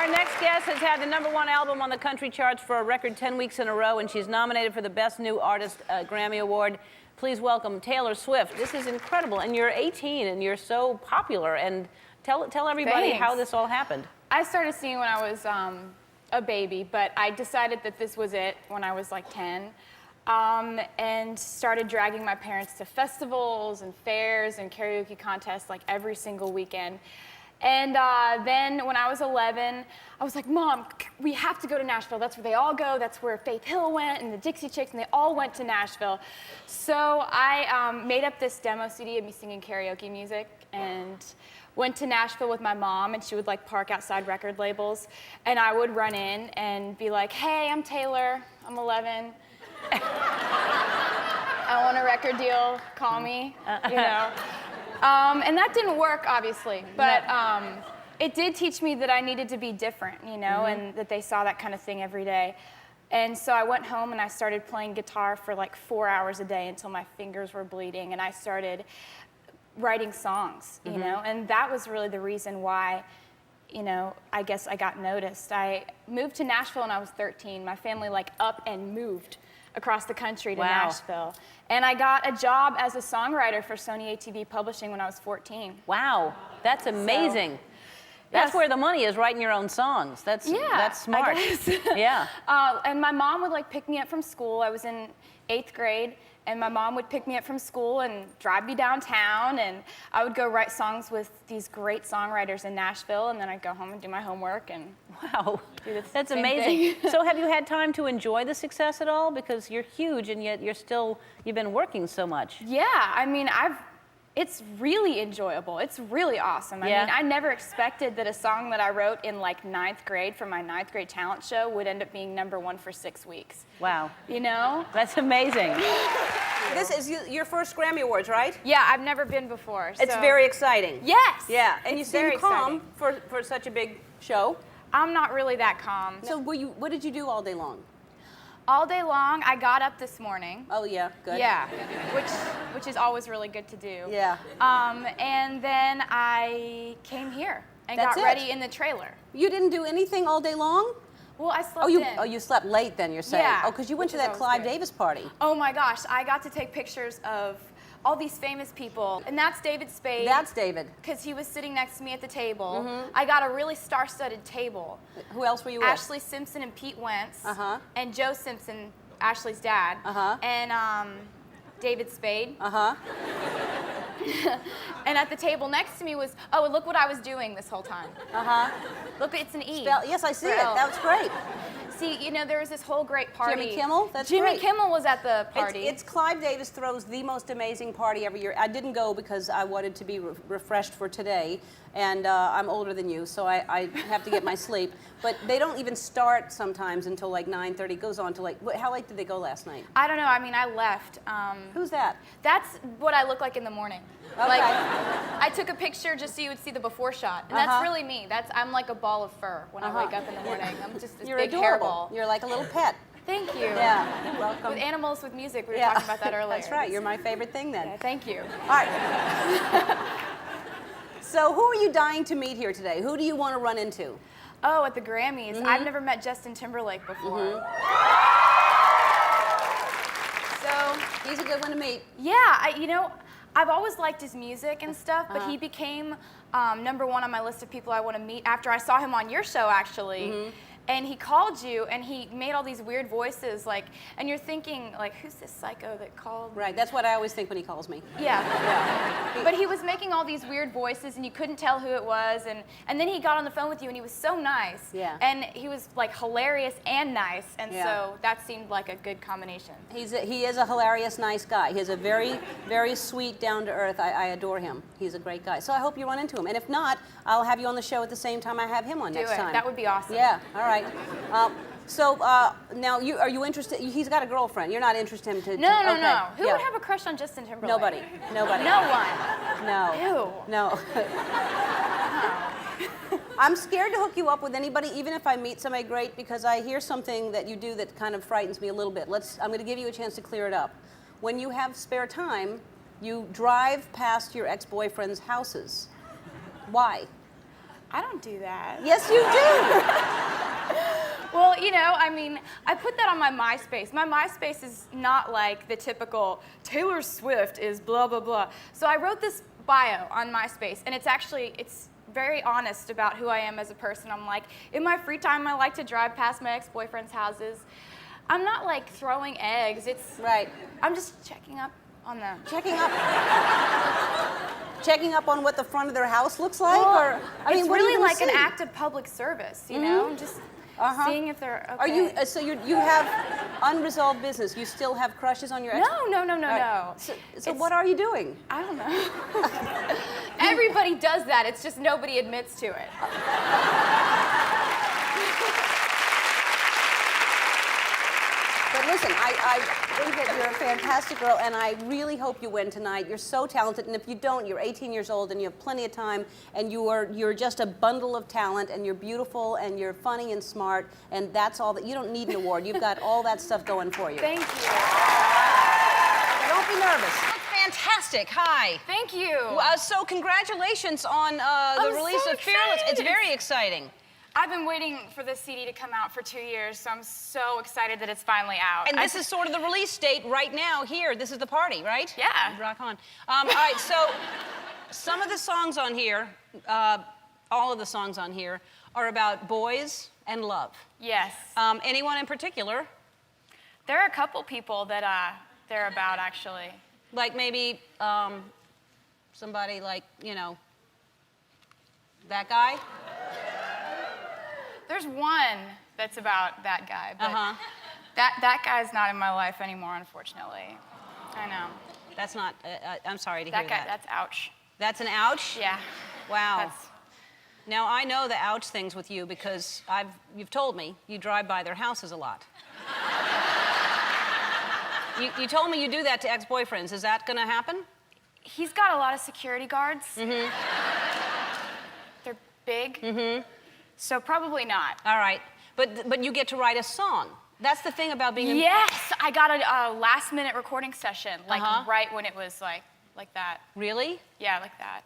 Our next guest has had the #1 album on the country charts for a record 10 weeks in a row, and she's nominated for the Best New Artist Grammy Award. Please welcome Taylor Swift. This is incredible, and you're 18, and you're so popular. And tell everybody how this all happened. I started singing when I was a baby, but I decided that this was it when I was like 10. And started dragging my parents to festivals and fairs and karaoke contests like every single weekend. And then when I was 11, I was like, Mom, we have to go to Nashville. That's where they all go. That's where Faith Hill went and the Dixie Chicks, and they all went to Nashville. So I made up this demo CD of me singing karaoke music and went to Nashville with my mom, and she would like park outside record labels, and I would run in and be like, hey, I'm Taylor, I'm 11. I want a record deal, call me, you know. And that didn't work, obviously, but it did teach me that I needed to be different, you know, and that they saw that kind of thing every day. And so I went home and I started playing guitar for like 4 hours a day until my fingers were bleeding, and I started writing songs, you know, and that was really the reason why, you know, I guess I got noticed. I moved to Nashville when I was 13. My family like up and moved across the country to Nashville. And I got a job as a songwriter for Sony ATV Publishing when I was 14. Wow, that's amazing. That's where the money is, writing your own songs. That's smart. Yeah. And my mom would like pick me up from school. I was in 8th grade, and my mom would pick me up from school and drive me downtown, and I would go write songs with these great songwriters in Nashville, and then I'd go home and do my homework and do this that's same amazing. thing. So have you had time to enjoy the success at all? Because you're huge, and yet you've been working so much. Yeah, I mean, it's really enjoyable. It's really awesome. I mean, I never expected that a song that I wrote in like 9th grade for my 9th grade talent show would end up being #1 for 6 weeks. Wow. You know? That's amazing. This is your first Grammy Awards, right? Yeah, I've never been before. It's very exciting. Yes. Yeah, and you seem calm for such a big show. I'm not really that calm. So what did you do all day long? All day long, I got up this morning. Oh yeah, good. Yeah, which is always really good to do. Yeah. And then I came here and got ready in the trailer. You didn't do anything all day long? Well, I slept in. Oh, you slept late then, you're saying? Yeah. Oh, because you went to that Clive Davis party. Oh my gosh, I got to take pictures of all these famous people. And that's David Spade. That's David. Because he was sitting next to me at the table. I got a really star-studded table. Who else were you with? Ashley Simpson and Pete Wentz. And Joe Simpson, Ashley's dad. And David Spade. And at the table next to me was, oh, look what I was doing this whole time. Look, it's an E. Yes, I see it. That was great. See, you know, there was this whole great party. Jimmy Kimmel? That's Jimmy great. Kimmel was at the party. It's Clive Davis throws the most amazing party every year. I didn't go because I wanted to be refreshed for today, and I'm older than you, so I have to get my sleep. But they don't even start sometimes until like 9:30. It goes on to like, how late did they go last night? I don't know. I mean, I left. Who's that? That's what I look like in the morning. Okay. Like, I took a picture just so you would see the before shot, and that's really me. I'm like a ball of fur when I wake up in the morning. I'm just this big hairball. You're like a little pet. Thank you. Yeah, you're welcome. With animals, with music, we were talking about that earlier. That's right. You're my favorite thing then. Yeah, thank you. All right. So who are you dying to meet here today? Who do you want to run into? Oh, at the Grammys. I've never met Justin Timberlake before. So he's a good one to meet. Yeah, you know, I've always liked his music and stuff, but he became #1 on my list of people I want to meet after I saw him on your show, actually. And he called you, and he made all these weird voices, like, and you're thinking, like, who's this psycho that called? Right, that's what I always think when he calls me. Yeah. But he was making all these weird voices, and you couldn't tell who it was, and then he got on the phone with you, and he was so nice. Yeah. And he was, like, hilarious and nice, and so that seemed like a good combination. He is a hilarious, nice guy. He has a very, very sweet, down-to-earth, I adore him. He's a great guy. So I hope you run into him. And if not, I'll have you on the show at the same time I have him on next time. That would be awesome. Yeah, all right. So now, are you interested? He's got a girlfriend. You're not interested in him to? No. Who would have a crush on Justin Timberlake? Nobody. No one. No. Ew. No. I'm scared to hook you up with anybody, even if I meet somebody great, because I hear something that you do that kind of frightens me a little bit. I'm going to give you a chance to clear it up. When you have spare time, you drive past your ex-boyfriend's houses. Why? I don't do that. Yes, you do. Well, you know, I mean, I put that on my MySpace. My MySpace is not like the typical Taylor Swift is blah, blah, blah. So I wrote this bio on MySpace, and it's very honest about who I am as a person. I'm like, in my free time, I like to drive past my ex-boyfriend's houses. I'm not like throwing eggs. Right. I'm just checking up on them. Checking up. Checking up on what the front of their house looks like, Well, or I mean, it's what are you really gonna like an see? act of public service, you know? I'm just seeing if they're okay. Are you? So you have unresolved business. You still have crushes on your ex? No. No. So what are you doing? I don't know. Everybody does that. It's just nobody admits to it. But listen, I think that you're a fantastic girl, and I really hope you win tonight. You're so talented, and if you don't, you're 18 years old, and you have plenty of time, and you're just a bundle of talent, and you're beautiful, and you're funny and smart, and that's all that. You don't need an award. You've got all that stuff going for you. Thank you. So don't be nervous. Fantastic. Hi. Thank you. So congratulations on the I'm release so of Fearless. It's excited. very exciting. I've been waiting for this CD to come out for 2 years, so I'm so excited that it's finally out. And this is sort of the release date right now here. This is the party, right? Yeah. Rock on. All right, so some of the songs on here, all of the songs on here, are about boys and love. Yes. Anyone in particular? There are a couple people that they're about, actually. Like maybe somebody like, you know, that guy? There's one that's about that guy, but that guy's not in my life anymore, unfortunately. I know. That's not, I'm sorry to That hear guy, that. that's ouch. That's an ouch? Yeah. Wow. That's, Now, I know the ouch things with you because you've told me you drive by their houses a lot. You told me you do that to ex-boyfriends. Is that going to happen? he's got a lot of security guards. Mm-hmm. They're big. Mm-hmm. So probably not. All right. But you get to write a song. That's the thing about being Yes, I got a last-minute recording session, like right when it was like that. Really? Yeah, like that.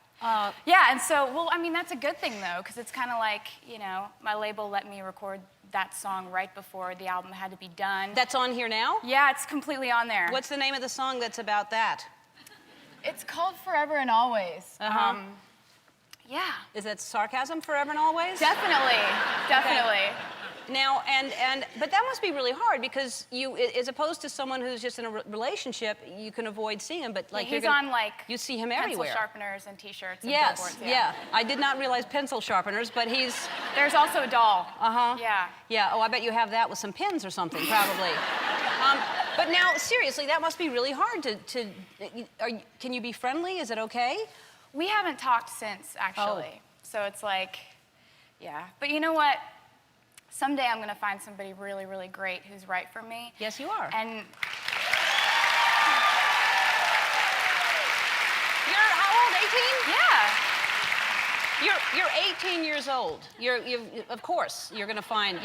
Yeah, and so, well, I mean, that's a good thing, though, because it's kind of like, you know, my label let me record that song right before the album had to be done. That's on here now? Yeah, it's completely on there. What's the name of the song that's about that? It's called Forever and Always. Yeah. Is that sarcasm, forever and always? Definitely, definitely. Now, but that must be really hard because you, as opposed to someone who's just in a relationship, you can avoid seeing him, but like he's on like you see him pencil everywhere. sharpeners and T-shirts and Yes, billboards. yeah. I did not realize pencil sharpeners, but he's. There's also a doll. Yeah. Yeah. Oh, I bet you have that with some pins or something, probably. But now, seriously, that must be really hard can you be friendly? Is it okay? We haven't talked since, actually. So it's like, yeah. But you know what? Someday I'm going to find somebody really, really great who's right for me. Yes, you are. And you're how old? 18? yeah. You're 18 years old. Of course, you're going to find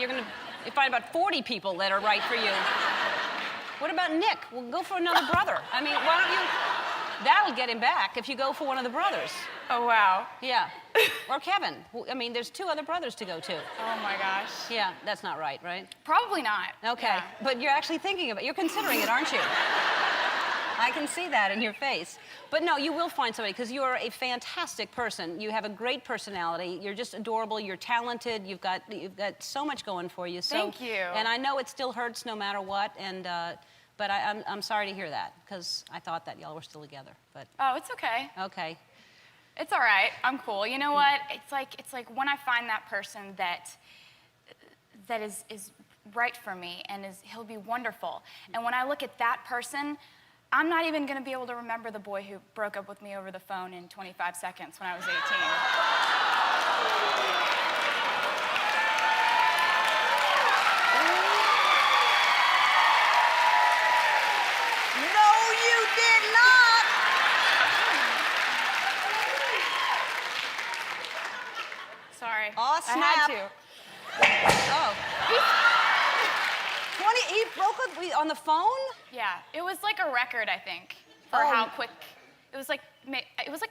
about 40 people that are right for you. What about Nick? Well, go for another brother. I mean, why don't you? That'll get him back if you go for one of the brothers. Oh, wow. Yeah. Or Kevin. I mean, there's 2 other brothers to go to. Oh, my gosh. Yeah, that's not right, right? Probably not. Okay. Yeah. But you're actually thinking about it. You're considering it, aren't you? I can see that in your face. But no, you will find somebody because you are a fantastic person. You have a great personality. You're just adorable. You're talented. You've got so much going for you. So, Thank you. And I know it still hurts no matter what. But I'm sorry to hear that because I thought that y'all were still together. But Oh, it's okay. okay. It's all right. I'm cool. You know what? It's like when I find that person that is right for me and he'll be wonderful. And when I look at that person, I'm not even going to be able to remember the boy who broke up with me over the phone in 25 seconds when I was 18. No, you did not. Sorry. Aw, I had snap. to. Oh. 20, he broke up on the phone? Yeah, it was like a record, I think, for Oh. how quick It was like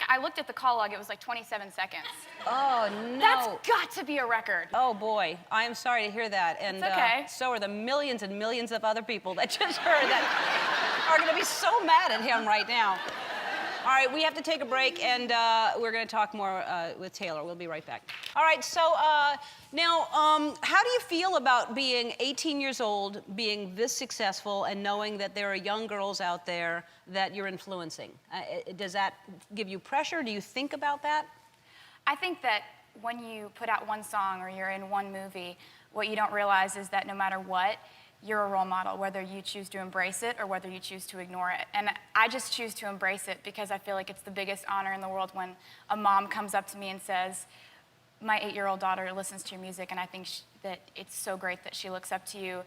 I looked at the call log. It was like 27 seconds. Oh, no. That's got to be a record. Oh, boy. I am sorry to hear that. And It's okay. So are the millions and millions of other people that just heard that are going to be so mad at him right now. All right, we have to take a break, and we're going to talk more with Taylor. We'll be right back. All right, so now, how do you feel about being 18 years old, being this successful, and knowing that there are young girls out there that you're influencing? Does that give you pressure? Do you think about that? I think that when you put out one song or you're in one movie, what you don't realize is that no matter what, you're a role model, whether you choose to embrace it or whether you choose to ignore it. And I just choose to embrace it because I feel like it's the biggest honor in the world when a mom comes up to me and says, my 8-year-old daughter listens to your music, and I think that it's so great that she looks up to you.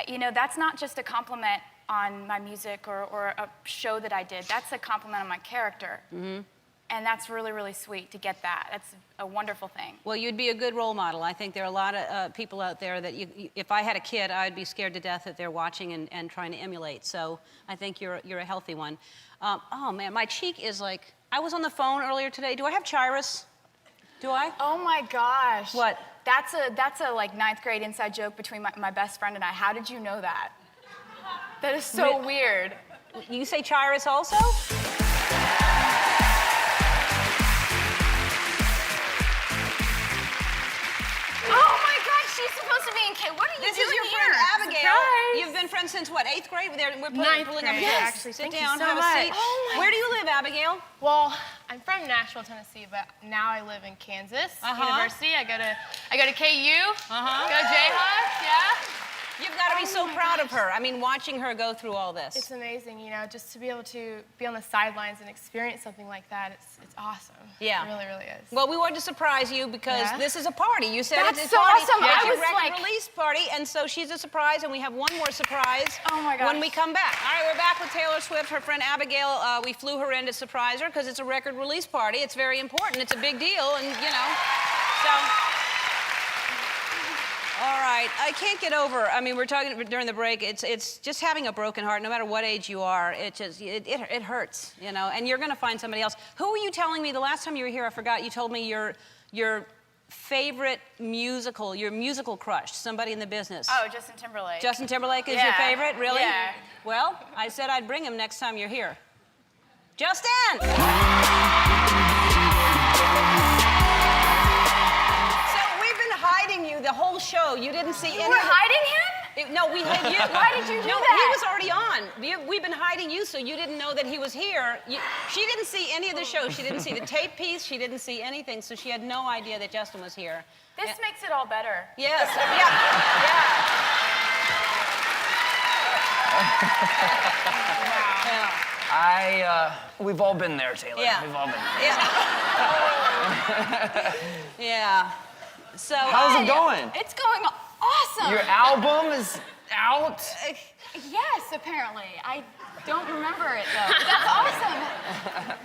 You know, that's not just a compliment on my music or a show that I did. That's a compliment on my character. Mm-hmm. And that's really, really sweet to get that. That's a wonderful thing. Well, you'd be a good role model. I think there are a lot of people out there that if I had a kid, I'd be scared to death that they're watching and trying to emulate. So I think you're a healthy one. Oh, man, my cheek is like, I was on the phone earlier today. Do I have chirus? Do I? Oh, my gosh. What? That's a like 9th grade inside joke between my best friend and I. How did you know that? That is so weird. You say chirus also? She's supposed to be in K. What are you This doing is your here? friend Abigail. Surprise. You've been friends since what, 8th grade? We're Ninth pulling up grade, yes. actually. Sit Thank you down, so have much. a seat. Oh, Where do you live, Abigail? Well, I'm from Nashville, Tennessee, but now I live in Kansas University. I go to KU. Go Jayhawks, yeah. You've got to be so proud of her. I mean, watching her go through all this. It's amazing, you know, just to be able to be on the sidelines and experience something like that. It's awesome. Yeah. It really, really is. Well, we wanted to surprise you because this is a party. You said That's it's so a party. awesome. It's I your was record like- release party, and so she's a surprise, and we have one more surprise Oh, my gosh. when we come back. All right, we're back with Taylor Swift, her friend Abigail. We flew her in to surprise her because it's a record release party. It's very important. It's a big deal, and, you know, so... All right, I can't get over. I mean, we're talking during the break. It's just having a broken heart, no matter what age you are. It hurts, you know. And you're going to find somebody else. Who were you telling me the last time you were here? I forgot. You told me your favorite musical, your musical crush, somebody in the business. Oh, Justin Timberlake. Justin Timberlake is your favorite, really? Yeah. Well, I said I'd bring him next time you're here. Justin. You the whole show. You didn't see any. You were hiding him? No, we hid you. Why did you do no, that? he was already on. We've been hiding you, so you didn't know that he was here. She didn't see any of the show. She didn't see the tape piece. She didn't see anything, so she had no idea that Justin was here. This makes it all better. Yes. Yeah. We've all been there, Taylor. Yeah. We've all been there. Yeah. Yeah. So How's it going? It's going awesome. Your album is out? Yes, apparently. I don't remember it, though. That's awesome.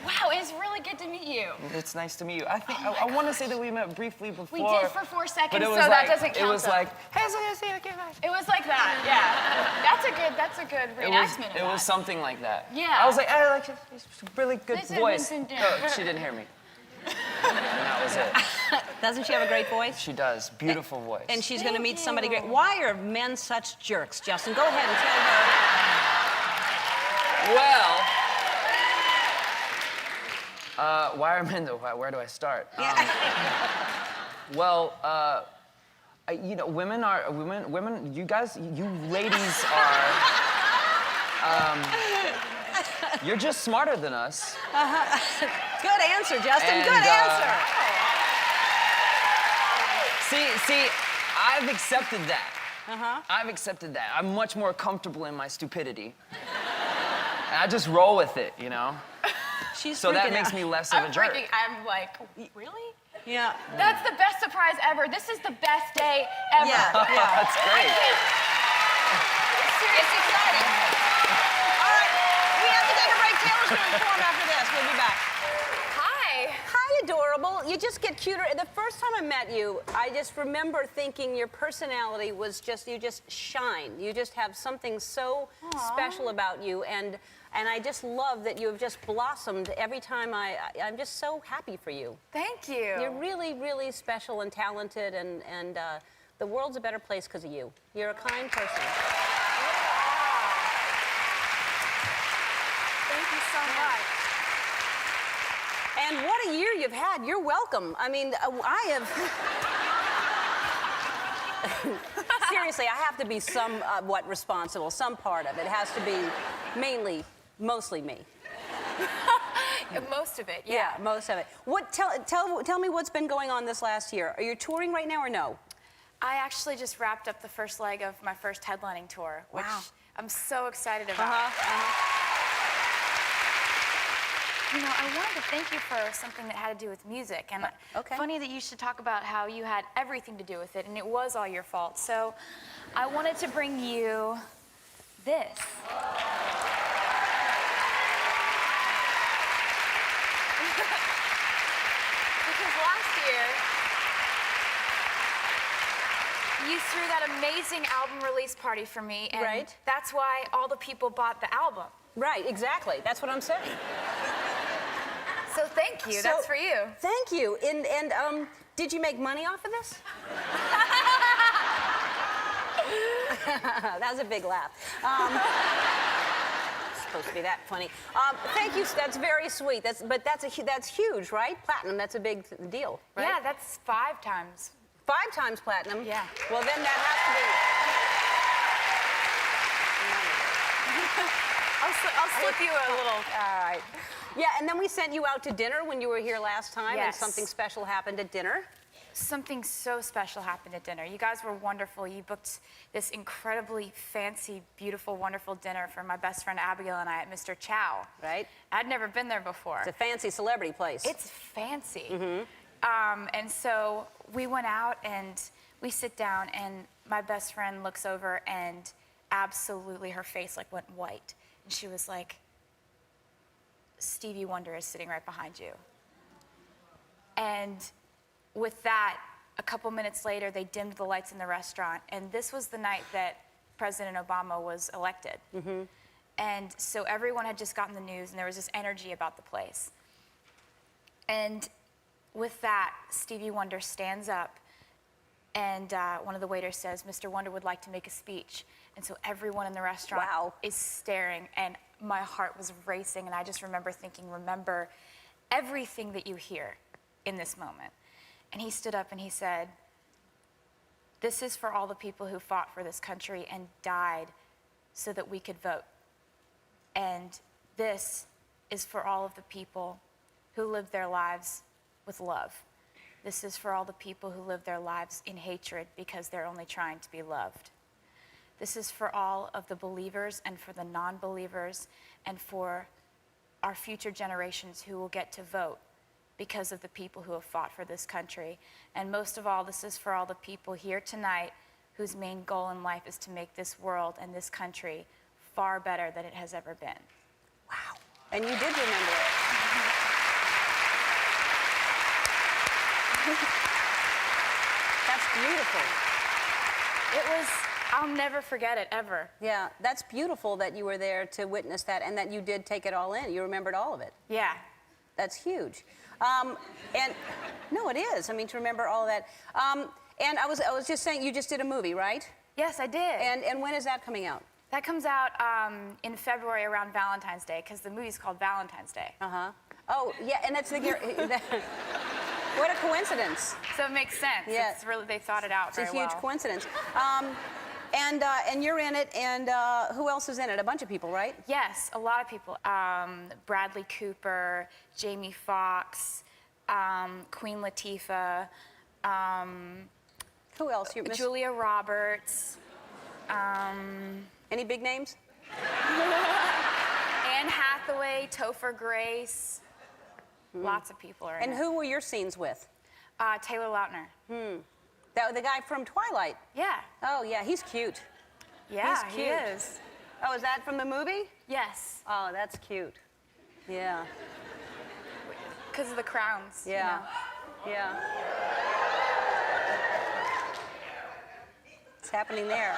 Wow, it's really good to meet you. It's nice to meet you. I think I want to say that we met briefly before. We did for 4 seconds, but it so was that like, doesn't count. It was though. like, hey, so see you, okay, bye. It was like that, yeah. That's a good reenactment of It that. was something like that. Yeah. I was like, I like his really good Listen, voice. listen, No, she didn't hear me. And that was it. doesn't she have a great voice? She does. Beautiful voice. And she's going to meet Thank somebody you. great. Why are men such jerks, Justin? Go ahead and tell her. Well, why are men though? Where do I start? You know, women. You guys, you ladies are. You're just smarter than us. Good answer, Justin. And, Good answer. See, I've accepted that. I've accepted that. I'm much more comfortable in my stupidity. And I just roll with it, you know? So that makes me less of a jerk. I'm like, really? Yeah. That's the best surprise ever. This is the best day ever. Yeah. That's great. It's exciting. All right, we have to take a break. Taylor's going to perform after this. We'll be back. Hi. Hi, adorable. You just get cuter. The first time I met you, I just remember thinking your personality was just, you just shine. You just have something so special about you. And And I just love that you have just blossomed every time I'm just so happy for you. Thank you. You're really, really special and talented, and the world's a better place because of you. You're a kind person. Thank you so much. And what a year you've had. You're welcome. I mean, I have... Seriously, I have to be somewhat responsible. Some part of it has to be mostly me. Most of it, yeah. Yeah, most of it. Tell me what's been going on this last year. Are you touring right now or no? I actually just wrapped up the first leg of my first headlining tour, which Wow. I'm so excited about. You know, I wanted to thank you for something that had to do with music. And Okay. funny that you should talk about how you had everything to do with it, and it was all your fault. So I wanted to bring you this. Because last year, you threw that amazing album release party for me, and Right. that's why all the people bought the album. Right, exactly. That's what I'm saying. So thank you. That's for you. Thank you. And did you make money off of this? That was a big laugh. It's supposed to be that funny. Thank you. That's very sweet. That's huge, right? Platinum. That's a big deal, right? Yeah, that's 5 times. 5 times platinum. Yeah. Well, then that has to be. I'll slip you a little. All right. Yeah, and then we sent you out to dinner when you were here last time, and Yes. something special happened at dinner. Something so special happened at dinner. You guys were wonderful. You booked this incredibly fancy, beautiful, wonderful dinner for my best friend Abigail and I at Mr. Chow. Right. I'd never been there before. It's a fancy celebrity place. It's fancy. And so we went out and we sit down, and my best friend looks over, and absolutely her face like went white. And she was like, Stevie Wonder is sitting right behind you. And with that, a couple minutes later, they dimmed the lights in the restaurant. And this was the night that President Obama was elected. And so everyone had just gotten the news, and there was this energy about the place. And with that, Stevie Wonder stands up, and one of the waiters says, Mr. Wonder would like to make a speech. And so everyone in the restaurant Wow. is staring, and my heart was racing, and I just remember thinking, remember everything that you hear in this moment. And he stood up and he said, this is for all the people who fought for this country and died so that we could vote. And this is for all of the people who lived their lives with love. This is for all the people who live their lives in hatred because they're only trying to be loved. This is for all of the believers and for the non-believers and for our future generations who will get to vote because of the people who have fought for this country. And most of all, this is for all the people here tonight whose main goal in life is to make this world and this country far better than it has ever been. Wow. And you did remember it. That's beautiful. It was, I'll never forget it, ever. Yeah, that's beautiful that you were there to witness that and that you did take it all in. You remembered all of it. Yeah. That's huge. And no, it is. I mean, to remember all of that. And I was just saying, you just did a movie, right? Yes, I did. And when is that coming out? That comes out in February around Valentine's Day, because the movie's called Valentine's Day. Uh-huh. Oh, yeah, and that's the... What a coincidence. So it makes sense. Yeah. It's really, they thought it out It's a very huge well. coincidence. And you're in it, and who else is in it? A bunch of people, right? Yes, a lot of people. Bradley Cooper, Jamie Foxx, Queen Latifah, Who else? You missed? Julia Roberts, Any big names? Anne Hathaway, Topher Grace. Lots of people are in And it. who were your scenes with? Taylor Lautner. The guy from Twilight. Yeah. Oh, yeah, he's cute. Yeah, He's he cute. is. Oh, is that from the movie? Yes, Oh, that's cute. Yeah, because of the crowns. you yeah, know. yeah. It's happening there.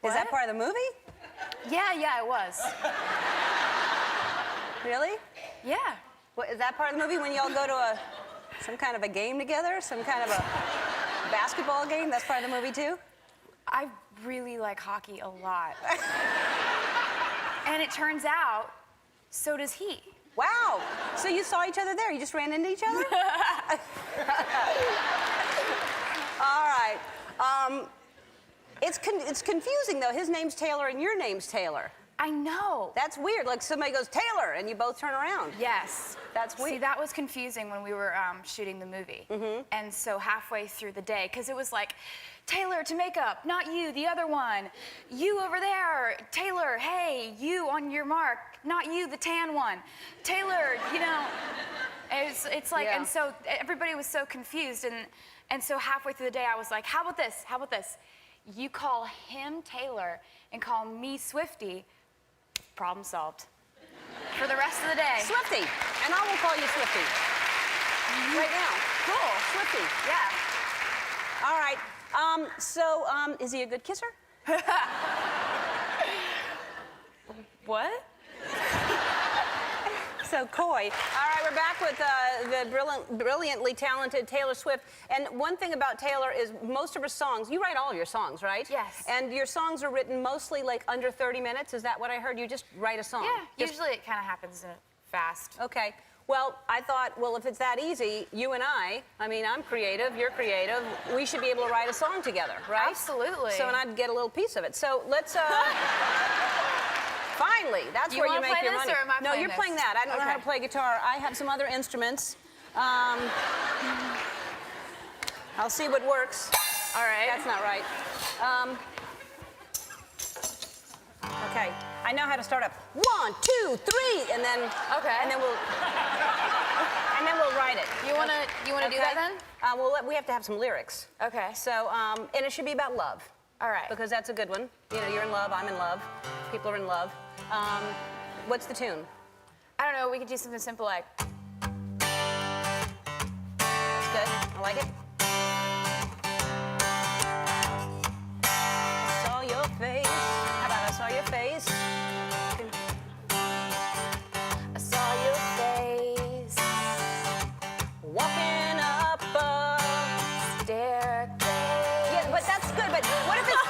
Is that part of the movie? Yeah, it was. Really? Yeah. What, is that part of the movie when y'all go to some kind of a game together? Some kind of a basketball game? That's part of the movie too? I really like hockey a lot. And it turns out, so does he. Wow. So you saw each other there? You just ran into each other? All right. It's confusing though. His name's Taylor and your name's Taylor. I know. That's weird. Like somebody goes Taylor and you both turn around. Yes. That's weird. See, that was confusing when we were shooting the movie. And so halfway through the day, because it was like, Taylor to makeup, not you, the other one. You over there, Taylor, hey, you on your mark, not you, the tan one. Taylor, you know, it's like, Yeah. and so everybody was so confused. And so halfway through the day, I was like, how about this? How about this? You call him Taylor and call me Swifty. Problem solved. For the rest of the day. Swifty. And I will call you Swifty. Right now. Cool. Swifty. Yeah. All right. Is he a good kisser? What? So coy. All right, we're back with the brilliantly talented Taylor Swift. And one thing about Taylor is most of her songs, you write all of your songs, right? Yes. And your songs are written mostly like under 30 minutes. Is that what I heard? You just write a song? Yeah, usually it kind of happens in fast. Okay. Well, I thought, well, if it's that easy, you and I mean, I'm creative, you're creative, we should be able to write a song together, right? Absolutely. So, and I'd get a little piece of it. So let's, finally, that's You where you wanna make play your this, money. or am I No, playing you're this? playing that. I don't know how to Okay. play guitar. I have some other instruments. I'll see what works. All right. That's not right. Okay, I know how to start up. 1, 2, 3, and then Okay. and then we'll write it. You wanna do that then? We have to have some lyrics. Okay. So, and it should be about love. All right. Because that's a good one. You know, you're in love, I'm in love, people are in love. What's the tune? I don't know. We could do something simple like. It's good. I like it. I saw your face. How about I saw your face? I saw your face Walking up a staircase. Yeah, but that's good. But what if it's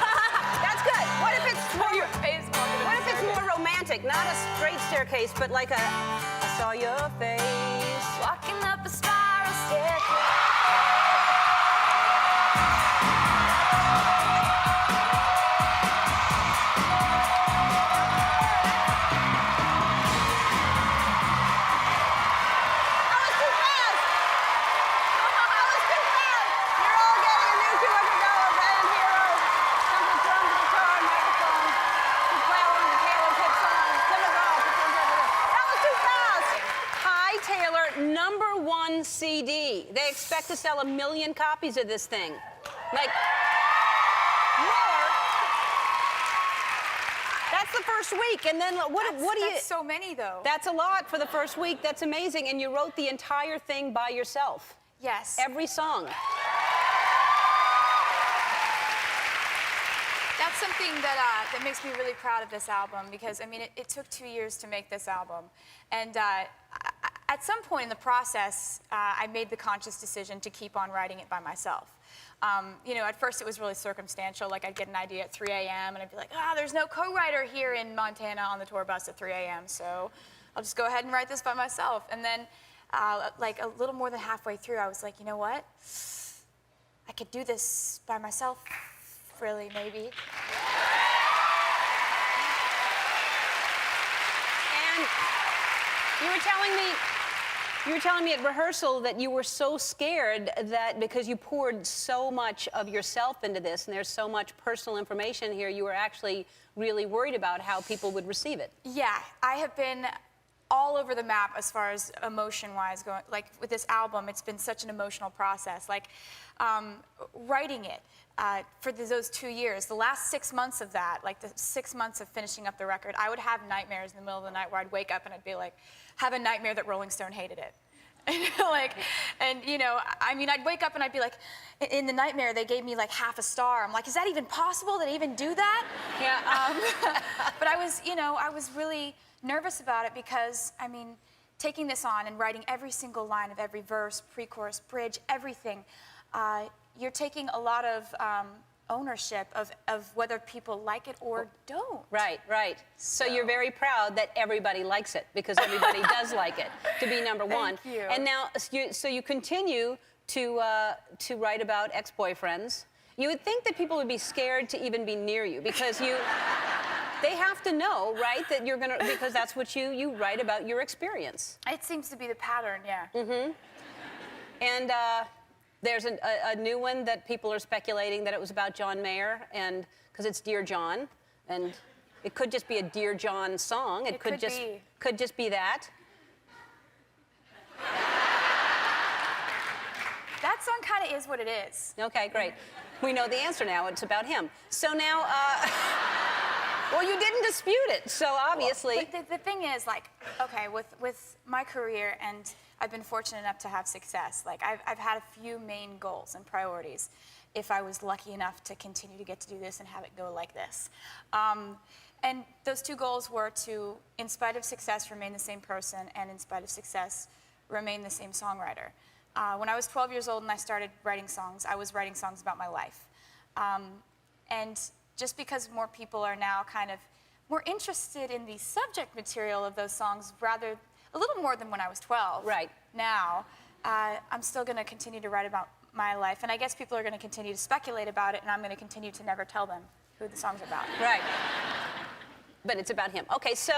that's good. What if it's more Your face walking up what a if it's staircase. more romantic? Not a straight staircase, but like a I saw your face. Walking up a spiral staircase. I was too fast. I was too fast. You're all getting a new $200 band hero. Comes with drums, guitar, microphone. To play along the Taylor hit song. That was too fast. Hi, Taylor. #1 CD. They expect to sell 1 million copies of this thing. Like more. That's the first week, and then what do you? That's so many though. That's a lot for the first week. That's amazing. And you wrote the entire thing by yourself. Yes. Every song. That's something that makes me really proud of this album because, I mean, it took 2 years to make this album. And at some point in the process, I made the conscious decision to keep on writing it by myself. You know, at first it was really circumstantial. Like I'd get an idea at 3 a.m. and I'd be like, there's no co-writer here in Montana on the tour bus at 3 a.m. So I'll just go ahead and write this by myself. And then like a little more than halfway through, I was like, you know what? I could do this by myself, really, maybe. And you were telling me at rehearsal that you were so scared that because you poured so much of yourself into this and there's so much personal information here, you were actually really worried about how people would receive it. Yeah, I have been all over the map as far as emotion-wise going. Like with this album, it's been such an emotional process. Like writing it for those 2 years, the last 6 months of that, like the 6 months of finishing up the record, I would have nightmares in the middle of the night where I'd wake up and I'd be like, have a nightmare that Rolling Stone hated it. like, and you know, I mean, I'd wake up and I'd be like, in the nightmare, they gave me like half a star. I'm like, is that even possible? Did I even do that? Yeah. But I was, you know, I was really nervous about it because, I mean, taking this on and writing every single line of every verse, pre-chorus, bridge, everything, you're taking a lot of ownership of whether people like it or don't. Right, right. So you're very proud that everybody likes it because everybody does like it to be number one. Thank you. And now, so you continue to write about ex-boyfriends. You would think that people would be scared to even be near you because they have to know, right, that you're gonna, because that's what you write about your experience. It seems to be the pattern, yeah. Mm-hmm. And there's a new one that people are speculating that it was about John Mayer, and because it's Dear John, and it could just be a Dear John song. It could just be that. That song kind of is what it is. Okay, great. We know the answer now. It's about him. So now, well, you didn't dispute it, so obviously. Well, but the thing is, like, okay, with my career, and I've been fortunate enough to have success, like, I've had a few main goals and priorities if I was lucky enough to continue to get to do this and have it go like this. And those two goals were to, in spite of success, remain the same person, and in spite of success, remain the same songwriter. When I was 12 years old and I started writing songs, I was writing songs about my life. And just because more people are now kind of more interested in the subject material of those songs, rather, a little more than when I was 12. Right. Now, I'm still going to continue to write about my life, and I guess people are going to continue to speculate about it, and I'm going to continue to never tell them who the song's about. Right. But it's about him. Okay, so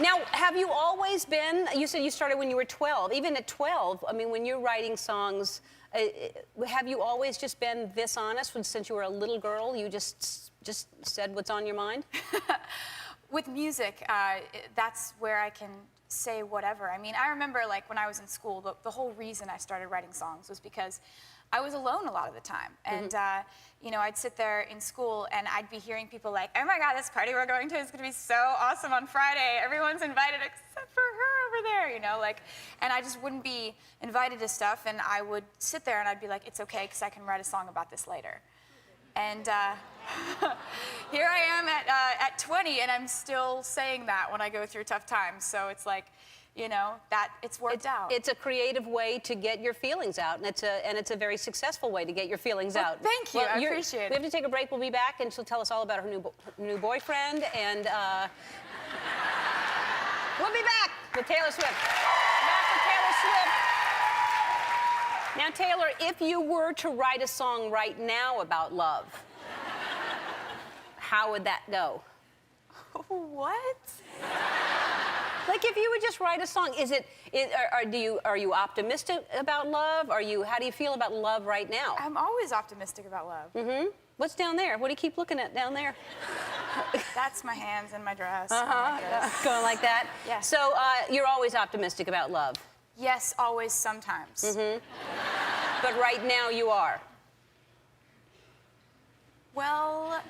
now, have you always been, you said you started when you were 12. Even at 12, I mean, when you're writing songs, have you always just been this honest since you were a little girl? You just said what's on your mind? With music, that's where I can say whatever. I mean, I remember, like, when I was in school, the whole reason I started writing songs was because I was alone a lot of the time. And, you know, I'd sit there in school and I'd be hearing people like, oh my God, this party we're going to is going to be so awesome on Friday. Everyone's invited except for her over there, you know, like, and I just wouldn't be invited to stuff, and I would sit there and I'd be like, it's okay, because I can write a song about this later. And here I am at 20, and I'm still saying that when I go through tough times. So it's like, you know, that it's worked out. It's a creative way to get your feelings out, and it's a very successul way to get your feelings out. Thank you, I appreciate it. We have to take a break. We'll be back, and she'll tell us all about her new boyfriend, and we'll be back with Taylor Swift. Back with Taylor Swift. Now, Taylor, if you were to write a song right now about love, how would that go? What? Like, if you would just write a song, are you optimistic about love? How do you feel about love right now? I'm always optimistic about love. Mm-hmm. What's down there? What do you keep looking at down there? That's my hands in my dress. Going like that? Yeah. So you're always optimistic about love? Yes, always, sometimes. Mm-hmm. But right now you are? Well,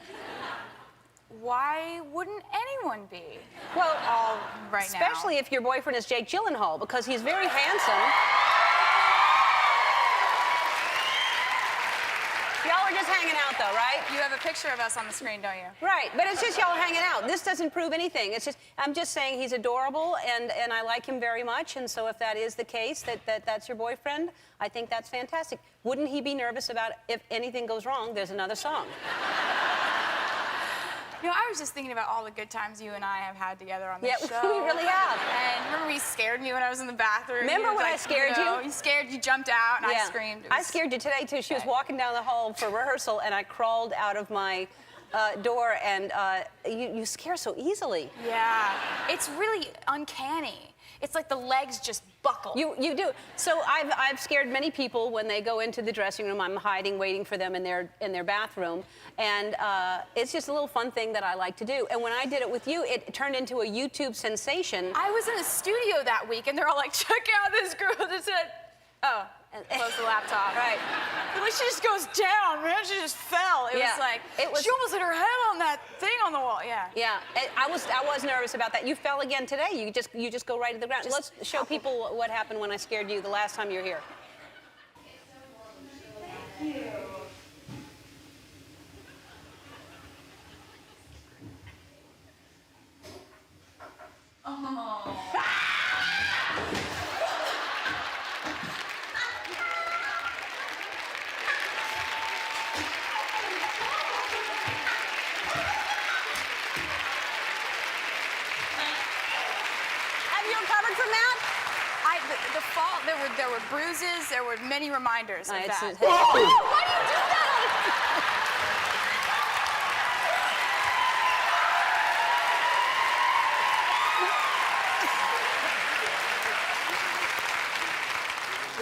why wouldn't anyone be? Well, all right now. Especially if your boyfriend is Jake Gyllenhaal, because he's very handsome. Y'all are just hanging out, though, right? You have a picture of us on the screen, don't you? Right, but it's just y'all hanging out. This doesn't prove anything. It's just, I'm just saying he's adorable, and I like him very much, and so if that is the case, that's your boyfriend, I think that's fantastic. Wouldn't he be nervous about if anything goes wrong, there's another song? You know, I was just thinking about all the good times you and I have had together on this show. Yeah, we really have. And remember you scared me when I was in the bathroom? Remember when I scared you? You jumped out and I screamed. I scared you today, too. She was walking down the hall for rehearsal, and I crawled out of my door, and you scare so easily. Yeah, it's really uncanny. It's like the legs just buckle. You do. So I've scared many people when they go into the dressing room. I'm hiding, waiting for them in their bathroom, and it's just a little fun thing that I like to do. And when I did it with you, it turned into a YouTube sensation. I was in the studio that week, and they're all like, "Check out this girl that said," oh, close the laptop. Right. Well, she just goes down, man. She just fell. It was like, she almost hit her head on that thing on the wall. Yeah. Yeah, I was nervous about that. You fell again today. You just go right to the ground. Let's show people what happened when I scared you the last time you were here. Have you recovered from that? The fall, there were bruises, there were many reminders of that. Why do you do that?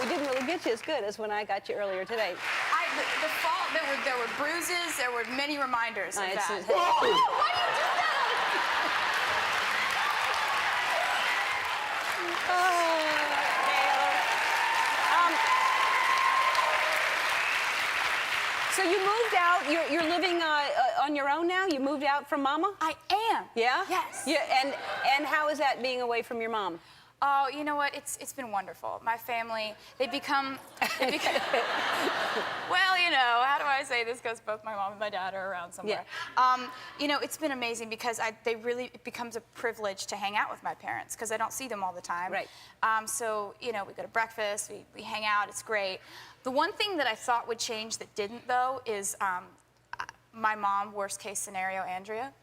We didn't really get you as good as when I got you earlier today. The fall, there were bruises, there were many reminders of that. Why do you do that? So you moved out. You're living on your own now. You moved out from Mama. I am. Yeah. Yes. Yeah. And how is that being away from your mom? Oh, you know what? It's been wonderful. My family, they become well, you know, how do I say this? Because both my mom and my dad are around somewhere. Yeah. You know, it's been amazing because it becomes a privilege to hang out with my parents because I don't see them all the time. Right. So, you know, we go to breakfast, we hang out, it's great. The one thing that I thought would change that didn't, though, is my mom, worst case scenario, Andrea.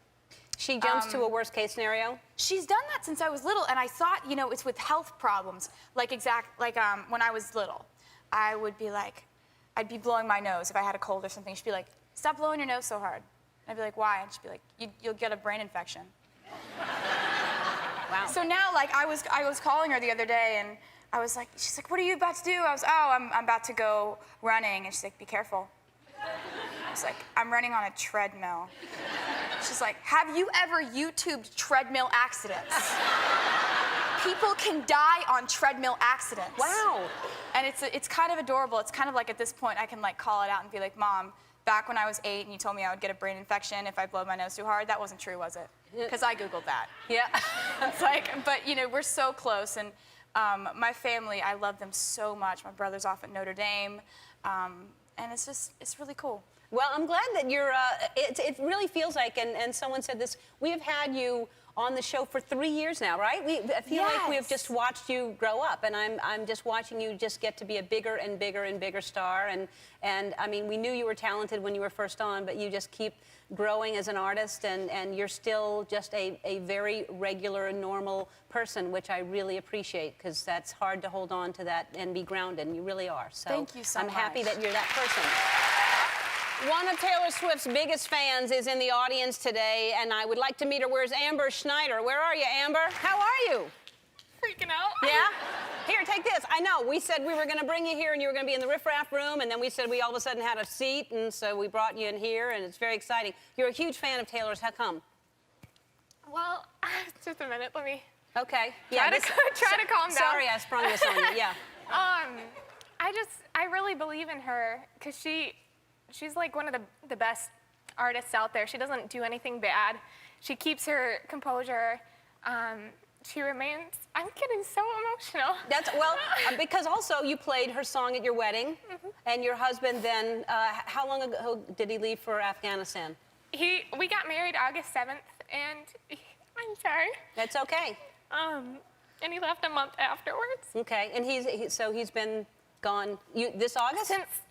She jumps to a worst case scenario. She's done that since I was little, and I thought, you know, it's with health problems. Like when I was little, I would be like, I'd be blowing my nose if I had a cold or something. She'd be like, "Stop blowing your nose so hard." And I'd be like, "Why?" And she'd be like, "You'll get a brain infection." Wow. So now, like, I was calling her the other day, and I was like, she's like, "What are you about to do?" I was, I'm about to go running, and she's like, "Be careful." I was like, "I'm running on a treadmill." She's like, "Have you ever YouTubed treadmill accidents?" People can die on treadmill accidents. Wow. And it's kind of adorable. It's kind of like at this point I can like call it out and be like, "Mom, back when I was 8 and you told me I would get a brain infection if I blowed my nose too hard, that wasn't true, was it?" Because I Googled that. Yeah. It's like, but you know, we're so close, and my family, I love them so much. My brother's off at Notre Dame, and it's really cool. Well, I'm glad that you're, it really feels like, and someone said this, we have had you on the show for 3 years now, right? I feel like we have just watched you grow up, and I'm just watching you just get to be a bigger and bigger and bigger star, and I mean, we knew you were talented when you were first on, but you just keep growing as an artist, and you're still just a very regular and normal person, which I really appreciate, because that's hard to hold on to that and be grounded, and you really are. So thank you so much. I'm happy that you're that person. One of Taylor Swift's biggest fans is in the audience today, and I would like to meet her. Where's Amber Schneider? Where are you, Amber? How are you? Freaking out. Yeah? Here, take this. I know, we said we were going to bring you here, and you were going to be in the riffraff room, and then we said we all of a sudden had a seat, and so we brought you in here, and it's very exciting. You're a huge fan of Taylor's. How come? Well, just a minute. Let me Okay. try to calm down. Sorry, I sprung this on you. Yeah. I really believe in her because she's like one of the best artists out there. She doesn't do anything bad. She keeps her composure. She remains, I'm getting so emotional. That's, well, because also you played her song at your wedding, and your husband then, how long ago did he leave for Afghanistan? We got married August 7th, and I'm sorry. That's okay. And he left a month afterwards. Okay, and he's been gone this August? Since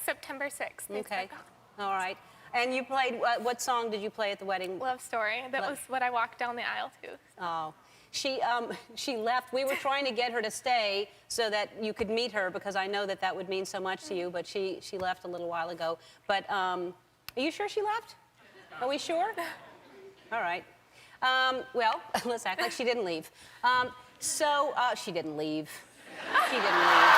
September 6th. he's Okay, been gone. all right. And you played, what song did you play at the wedding? Love Story. That was what I walked down the aisle to. Oh, she left. We were trying to get her to stay so that you could meet her, because I know that would mean so much to you, but she left a little while ago. But are you sure she left? Are we sure? All right. Well, let's act like she didn't leave. She didn't leave. She didn't leave.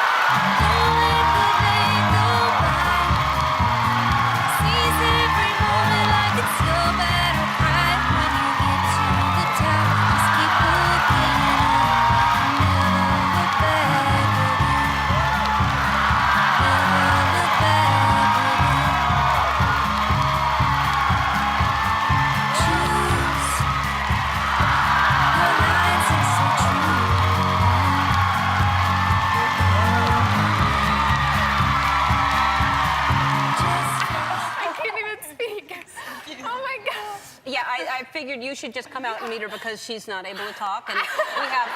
figured you should just come out and meet her because she's not able to talk, and we have...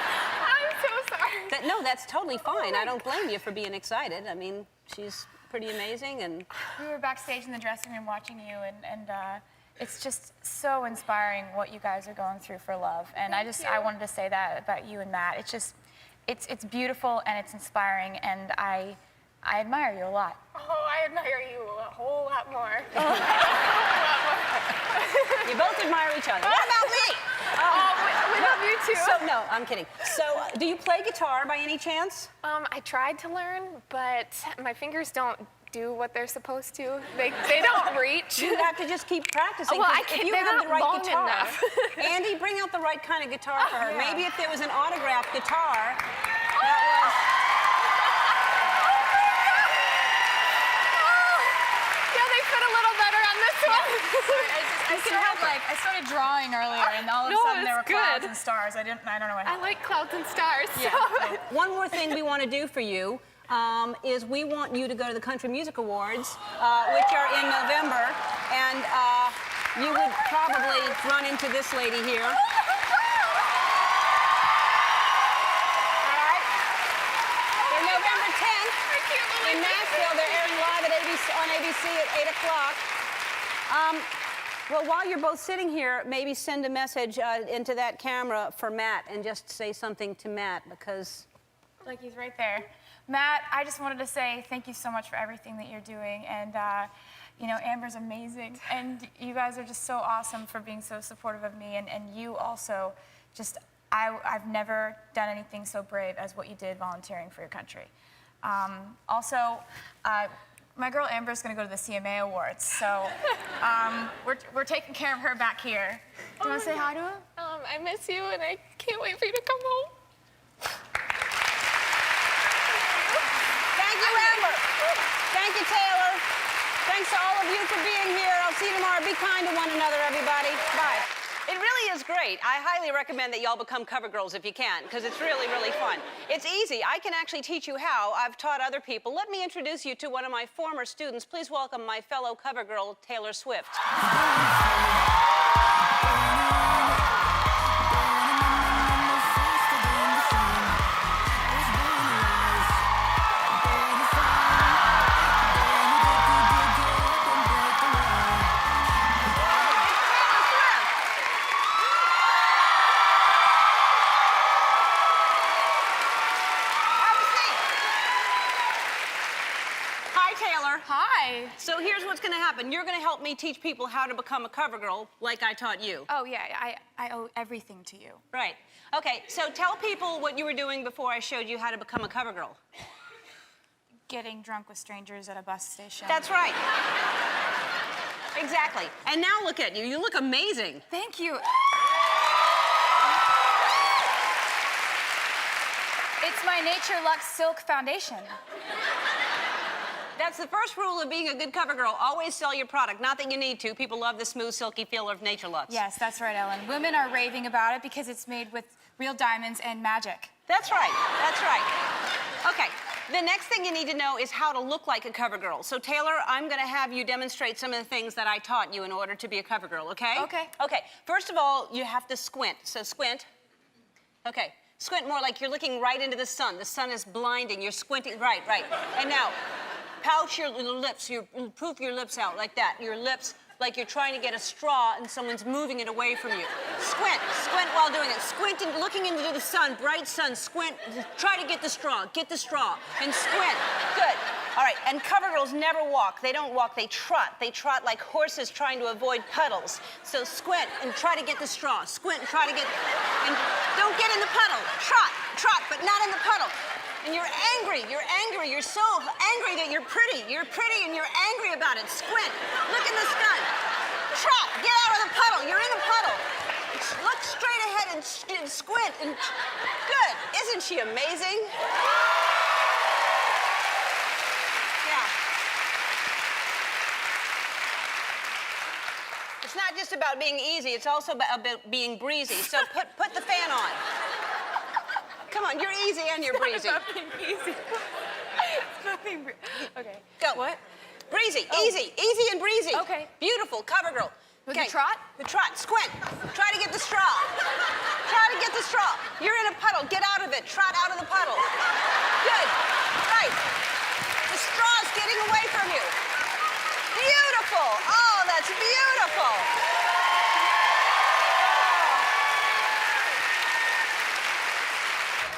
I'm so sorry. No, that's totally fine. I don't blame you for being excited. I mean, she's pretty amazing, and... We were backstage in the dressing room watching you, and it's just so inspiring what you guys are going through for love. And I wanted to say that about you and Matt. It's just, it's beautiful and it's inspiring, and I admire you a lot. Oh, I admire you a whole lot more. You both admire each other. What about me? We love you too. So, no, I'm kidding. So, do you play guitar by any chance? I tried to learn, but my fingers don't do what they're supposed to. They don't reach. You have to just keep practicing. Well, I 'cause can't- if you they're have not the right long guitar, enough. Andy, bring out the right kind of guitar for her. Yeah. Maybe if there was an autographed guitar, that was... Yeah, they fit a little better on this one. I started drawing earlier, and all of a No, sudden there were it's clouds good. and stars. I don't know what I happened. like clouds and stars. Yeah, So. One more thing we want to do for you is we want you to go to the Country Music Awards, which are in November, and you would probably run into this lady here. All right? They're November 10th I can't believe in Nashville. They're airing live at on ABC at 8 o'clock. Well, while you're both sitting here, maybe send a message into that camera for Matt and just say something to Matt, because... Like he's right there. Matt, I just wanted to say thank you so much for everything that you're doing, and you know, Amber's amazing, and you guys are just so awesome for being so supportive of me, and you also just, I've never done anything so brave as what you did volunteering for your country. Also, my girl Amber's gonna go to the CMA Awards, so we're taking care of her back here. Do you want to say hi to her? I miss you, and I can't wait for you to come home. Thank you, Amber. Thank you, Taylor. Thanks to all of you for being here. I'll see you tomorrow. Be kind to one another, everybody. Bye. It really is great. I highly recommend that y'all become cover girls if you can, because it's really, really fun. It's easy. I can actually teach you how. I've taught other people. Let me introduce you to one of my former students. Please welcome my fellow cover girl, Taylor Swift. Hi. So here's what's going to happen. You're going to help me teach people how to become a cover girl like I taught you. Oh, yeah, I owe everything to you. Right. Okay, so tell people what you were doing before I showed you how to become a cover girl. Getting drunk with strangers at a bus station. That's right. Exactly. And now look at you. You look amazing. Thank you. It's my Nature Luxe Silk Foundation. That's the first rule of being a good cover girl. Always sell your product. Not that you need to. People love the smooth, silky feel of Nature Luxe. Yes, that's right, Ellen. Women are raving about it because it's made with real diamonds and magic. That's right. That's right. Okay. The next thing you need to know is how to look like a cover girl. So, Taylor, I'm going to have you demonstrate some of the things that I taught you in order to be a cover girl, okay? Okay. Okay. First of all, you have to squint. So, squint. Okay. Squint more like you're looking right into the sun. The sun is blinding. You're squinting. Right, right. And now, pouch your lips. You poof your lips out like that. Your lips like you're trying to get a straw and someone's moving it away from you. Squint. Squint while doing it. Squint and looking into the sun, bright sun. Squint. Try to get the straw. Get the straw. And squint. Good. All right. And cover girls never walk. They don't walk. They trot. They trot like horses trying to avoid puddles. So squint and try to get the straw. Squint and try to get... And don't get in the puddle. Trot. Trot, but not in the puddle. And you're angry, you're so angry that you're pretty and you're angry about it. Squint, look in the sun. Trot, get out of the puddle, you're in the puddle. Look straight ahead and squint, and good. Isn't she amazing? Yeah. It's not just about being easy, it's also about being breezy. So put the fan on. Come on, you're easy and you're breezy. It's nothing easy. It's nothing breezy. Okay. Go. What? Breezy, easy and breezy. Okay. Beautiful, cover girl. With the trot? The trot. Squint. Try to get the straw. Try to get the straw. You're in a puddle. Get out of it. Trot out of the puddle. Good. Right. The straw's getting away from you. Beautiful. Oh, that's beautiful.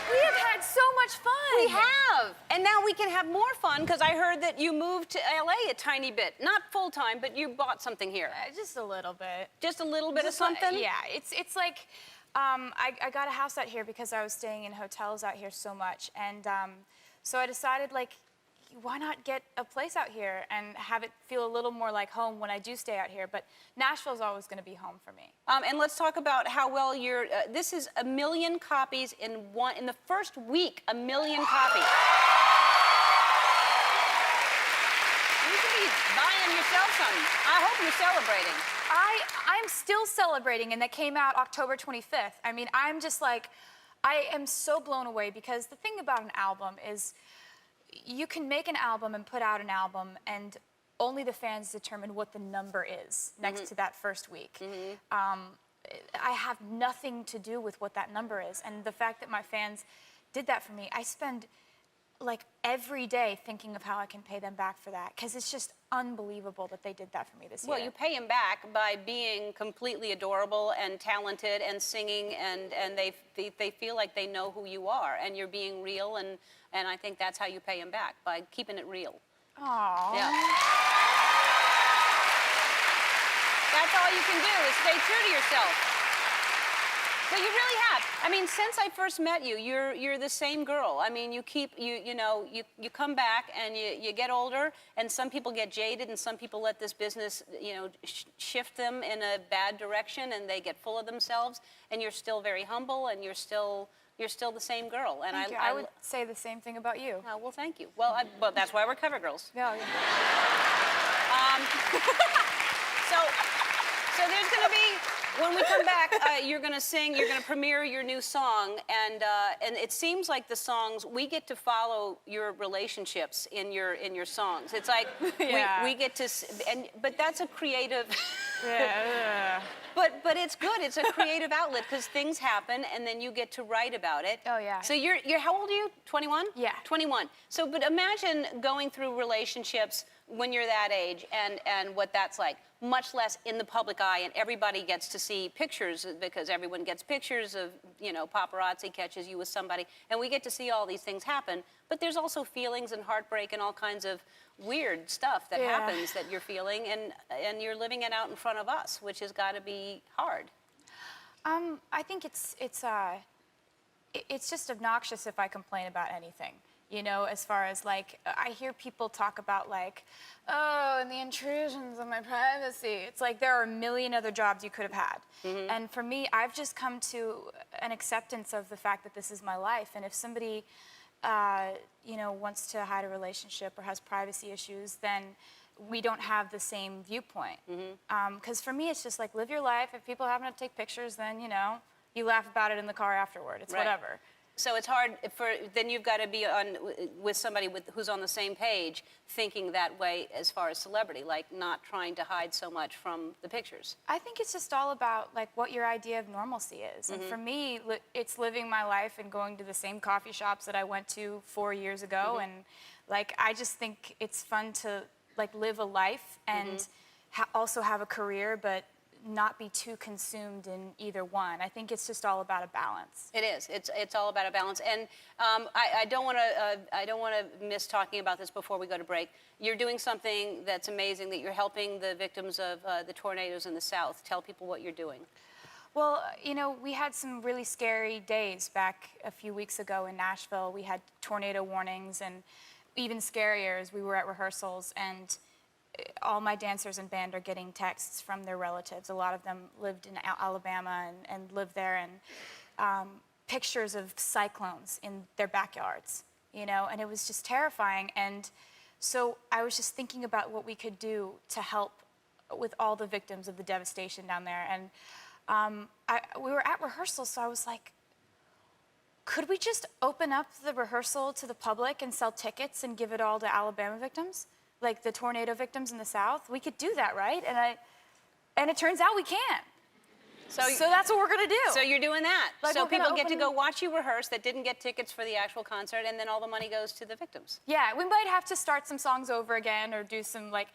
We have had so much fun. We have. And now we can have more fun because I heard that you moved to LA a tiny bit. Not full time, but you bought something here. Just a little bit. Just a little bit of Just like- something? Yeah, it's like, I got a house out here because I was staying in hotels out here so much. And so I decided, like, why not get a place out here and have it feel a little more like home when I do stay out here? But Nashville's always going to be home for me. And let's talk about how well you're. This is 1 million copies in the first week. 1 million copies. You should be buying yourself some. I hope you're celebrating. I'm still celebrating, and that came out October 25th. I mean, I'm just like, I am so blown away because the thing about an album is you can make an album and put out an album, and only the fans determine what the number is next to that first week. I have nothing to do with what that number is, and the fact that my fans did that for me, I spend like every day thinking of how I can pay them back for that, because it's just unbelievable that they did that for me this year. Well, you pay him back by being completely adorable and talented and singing, and they feel like they know who you are, and you're being real, and I think that's how you pay him back, by keeping it real. Aww. Yeah. That's all you can do is stay true to yourself. But you really have. I mean, since I first met you, you're the same girl. I mean, you come back and you get older, and some people get jaded, and some people let this business, shift them in a bad direction, and they get full of themselves. And you're still very humble, and you're still the same girl. And Thank you. I would say the same thing about you. Oh, well, thank you. Well, that's why we're cover girls. Yeah. So there's going to be, when we come back, you're going to sing, you're going to premiere your new song, and it seems like the songs, we get to follow your relationships in your songs. It's like Yeah. we get to, but that's a creative. Yeah. But it's good. It's a creative outlet because things happen, and then you get to write about it. Oh, yeah. So you're how old are you? 21? Yeah. 21. So, but imagine going through relationships when you're that age, and what that's like. Much less in the public eye, and everybody gets to see pictures because everyone gets pictures of, paparazzi catches you with somebody, and we get to see all these things happen. But there's also feelings and heartbreak and all kinds of weird stuff that Yeah. happens that you're feeling, and you're living it out in front of us, which has got to be hard. I think it's just obnoxious if I complain about anything. As far as like, I hear people talk about like, oh, and the intrusions on my privacy. It's like there are a million other jobs you could have had. And for me, I've just come to an acceptance of the fact that this is my life. And if somebody, wants to hide a relationship or has privacy issues, then we don't have the same viewpoint. Because for me, it's just like, live your life. If people happen to take pictures, then, you laugh about it in the car afterward. It's Right. whatever. So it's hard then you've got to be with somebody who's on the same page, thinking that way as far as celebrity, like not trying to hide so much from the pictures. I think it's just all about like what your idea of normalcy is. And for me, it's living my life and going to the same coffee shops that I went to 4 years ago. And like, I just think it's fun to like live a life and also have a career, but not be too consumed in either one. I think it's just all about a balance. It is. It's all about a balance. And I don't want to miss talking about this before we go to break. You're doing something that's amazing. That you're helping the victims of the tornadoes in the South. Tell people what you're doing. Well, we had some really scary days back a few weeks ago in Nashville. We had tornado warnings, and even scarier is we were at rehearsals, and all my dancers and band are getting texts from their relatives. A lot of them lived in Alabama and lived there, and pictures of cyclones in their backyards, and it was just terrifying. And so I was just thinking about what we could do to help with all the victims of the devastation down there. And we were at rehearsal, so I was like, could we just open up the rehearsal to the public and sell tickets and give it all to Alabama victims? Like the tornado victims in the South? We could do that, right? And it turns out we can't. So, So that's what we're gonna do. so you're doing that. Like, so we're gonna people get to open- go watch you rehearse that didn't get tickets for the actual concert, and then all the money goes to the victims. Yeah, we might have to start some songs over again or do some, like,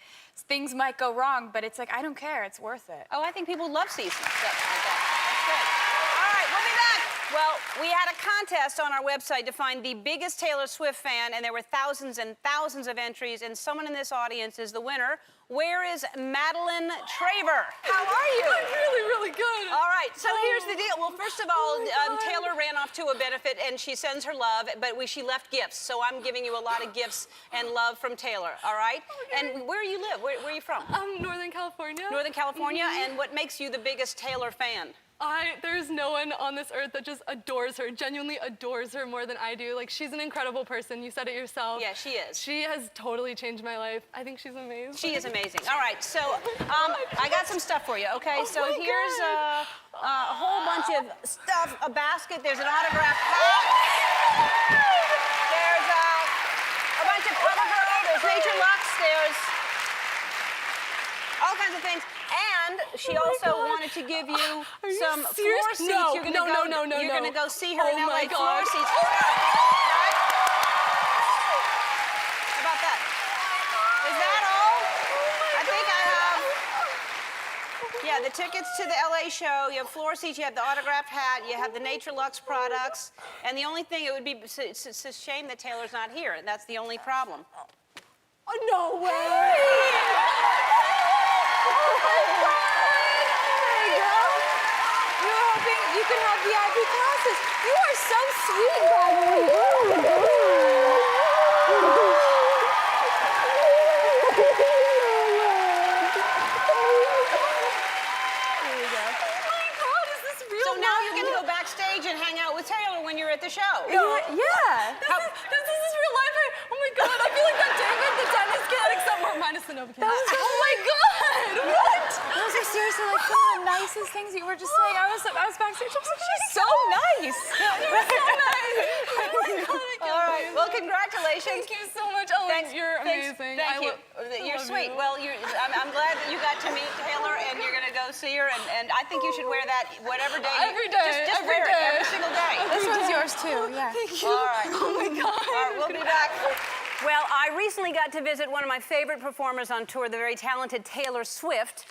things might go wrong, but it's like, I don't care, it's worth it. Oh, I think people love seeing stuff like that. That's great. All right, we'll be back. Well, we had a contest on our website to find the biggest Taylor Swift fan, and there were thousands and thousands of entries, and someone in this audience is the winner. Where is Madeline Traver? How are you? I'm really, really good. All right, so here's the deal. Well, first of all, God. Taylor ran off to a benefit, and she sends her love, but she left gifts, so I'm giving you a lot of gifts and love from Taylor, all right? Okay. And where do you live? Where are you from? Northern California. Northern California, Mhm. and what makes you the biggest Taylor fan? There's no one on this earth that just adores her, genuinely adores her more than I do. Like, she's an incredible person. You said it yourself. Yeah, she is. She has totally changed my life. I think she's amazing. She is amazing. All right, so I got some stuff for you, okay? Oh So my here's God. a whole bunch of stuff, a basket. There's an autographed hat. There's a bunch of CoverGirl. There's Nature Lux. There's all kinds of things. And she also God. wanted to give you Are you some floor serious? seats. No, You're gonna no, go, no, no, You're no. gonna go see her Oh in LA. my Floor God. seats. Right? How about that? Is that all? I think I have. Yeah, the tickets to the LA show. You have floor seats. You have the autographed hat. You have the Nature Lux products. And the only thing it would be, it's a shame that Taylor's not here. And that's the only problem. Oh, no way. You're hoping you can have VIP classes. You are so sweet, by the way. So now you get to go backstage and hang out with Taylor when you're at the show. Yeah. This is real life. Oh my God, I feel like that David the tennis kid, except more minus the Nova kid. Oh my God, what? Those are seriously like some of the nicest things you were just saying. I was backstage. I was like, she's so nice. You're so nice. Oh my God, I can't All right. believe Well, it. congratulations. Thank you so much, Ellen. Thanks, You're thanks, amazing. Thank you. You're love sweet. you. Well, I'm glad that you got to meet Taylor, and you're going to go see her. And I think you should wear that whatever day. Every day, Just every wear day. it every single day. This one's yours too. Yeah. Thank you. All right. Oh my God. All right, we'll be back. Well, I recently got to visit one of my favorite performers on tour, the very talented Taylor Swift.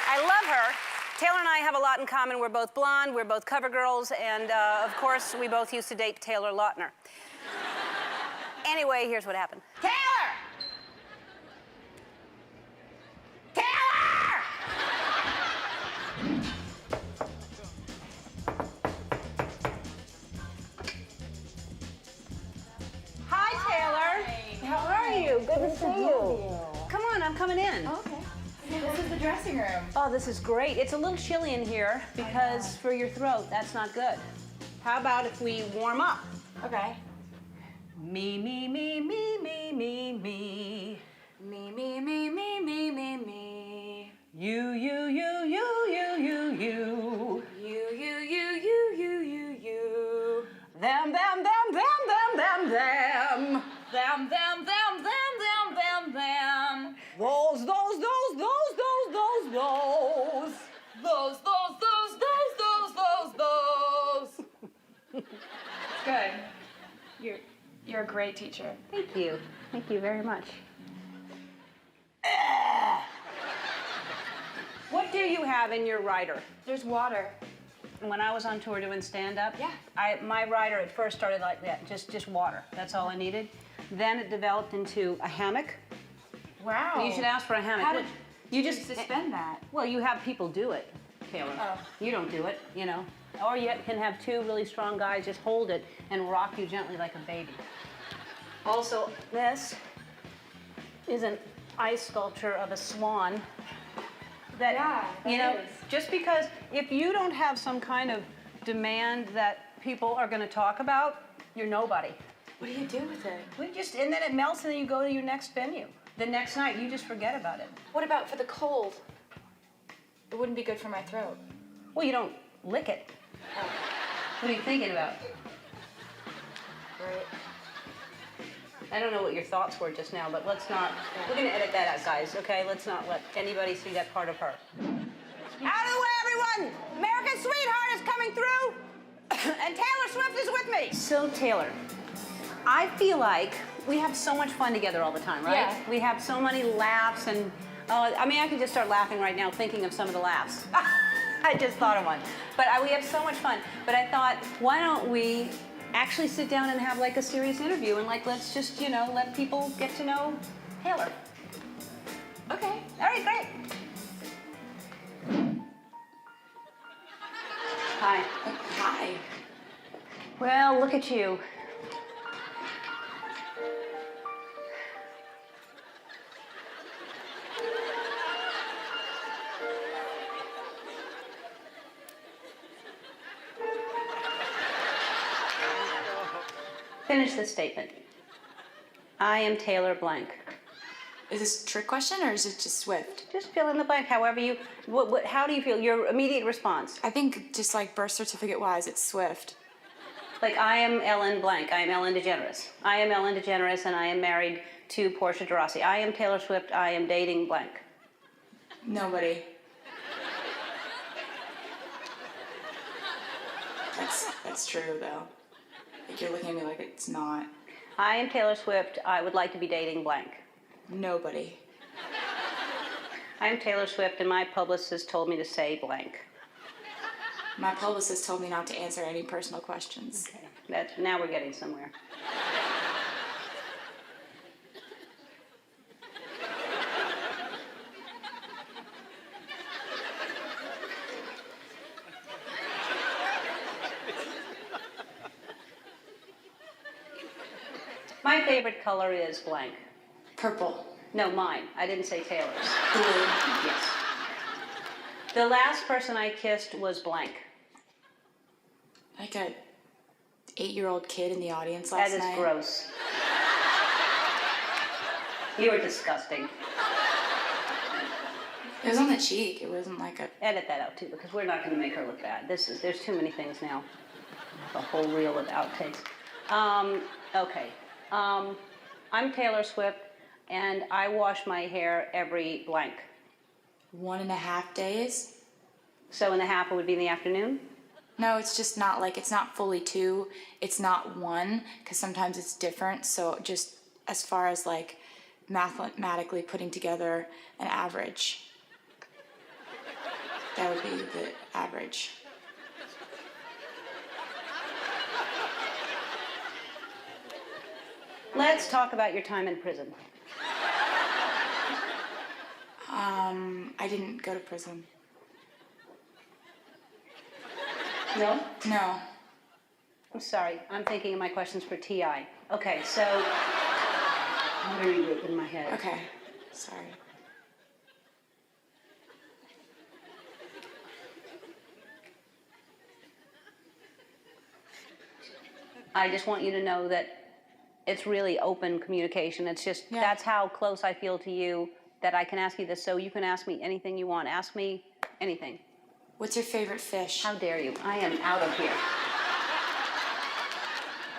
I love her. Taylor and I have a lot in common. We're both blonde, we're both cover girls, and of course, we both used to date Taylor Lautner. Anyway, here's what happened. Taylor! Taylor! Hi, Taylor. How are you? Good to see you. Come on, I'm coming in. Okay. This is the dressing room. Oh, this is great. It's a little chilly in here because for your throat, that's not good. How about if we warm up? Okay. Me, me, me, me, me, me, me. Me, me, me, me, me, me, me. You, you, you, you, you, you, you. You, you, you, you, you, you, you. Them, them, them, them, them, them, them. Them, them, them, them, them, them, them. Those. Good. You're a great teacher. Thank you. Thank you very much. What do you have in your rider? There's water. When I was on tour doing stand-up, Yeah. my rider at first started like that, just water. That's all I needed. Then it developed into a hammock. Wow. You should ask for a hammock. How did you you just suspend that? Well, you have people do it, Taylor. Oh. You don't do it, you know. Or you can have two really strong guys just hold it and rock you gently like a baby. Also, this is an ice sculpture of a swan. That, Yeah, you that know, is. just because if you don't have some kind of demand that people are going to talk about, you're nobody. What do you do with it? And then it melts and then you go to your next venue. The next night, you just forget about it. What about for the cold? It wouldn't be good for my throat. Well, you don't lick it. What are you thinking about? Right. I don't know what your thoughts were just now, but let's not, we're gonna edit that out, guys, okay? Let's not let anybody see that part of her. Out of the way, everyone! American Sweetheart is coming through, and Taylor Swift is with me. So, Taylor, I feel like we have so much fun together all the time, right? Yeah. We have so many laughs, and I mean, I could just start laughing right now thinking of some of the laughs. I just thought of one. But we have so much fun. But I thought, why don't we actually sit down and have like a serious interview and like let's just, you know, let people get to know Taylor. Okay. All right, great. Hi. Hi. Well, look at you. Finish this statement. I am Taylor blank. Is this a trick question or is it just Swift? Just fill in the blank however you, how do you feel? Your immediate response. I think just like birth certificate wise, it's Swift. Like, I am Ellen blank. I am Ellen DeGeneres. I am Ellen DeGeneres and I am married to Portia de Rossi. I am Taylor Swift. I am dating blank. Nobody. That's true though. Like you're looking at me like it's not. I am Taylor Swift. I would like to be dating blank. Nobody. I am Taylor Swift and my publicist told me to say blank. My publicist told me not to answer any personal questions. Okay. Now we're getting somewhere. My favorite color is blank. Purple. No, mine. I didn't say Taylor's. Blue. Yes. The last person I kissed was blank. Like a 8-year-old kid in the audience That last is night. gross. You were disgusting. It was on the cheek. It wasn't like a. Edit that out too, because we're not going to make her look bad. There's too many things now. A whole reel of outtakes. Okay. I'm Taylor Swift, and I wash my hair every blank. 1.5 days. So in the half, it would be in the afternoon? No, it's just not like, it's not fully 2, it's not 1, because sometimes it's different. So just as far as like mathematically putting together an average, that would be the average. Let's talk about your time in prison. I didn't go to prison. No? No. I'm sorry. I'm thinking of my questions for TI. Okay, so I'm going to regroup in my head. Okay, sorry. I just want you to know that it's really open communication. It's just, Yeah. that's how close I feel to you, that I can ask you this, so you can ask me anything you want. Ask me anything. What's your favorite fish? How dare you? I am out of here.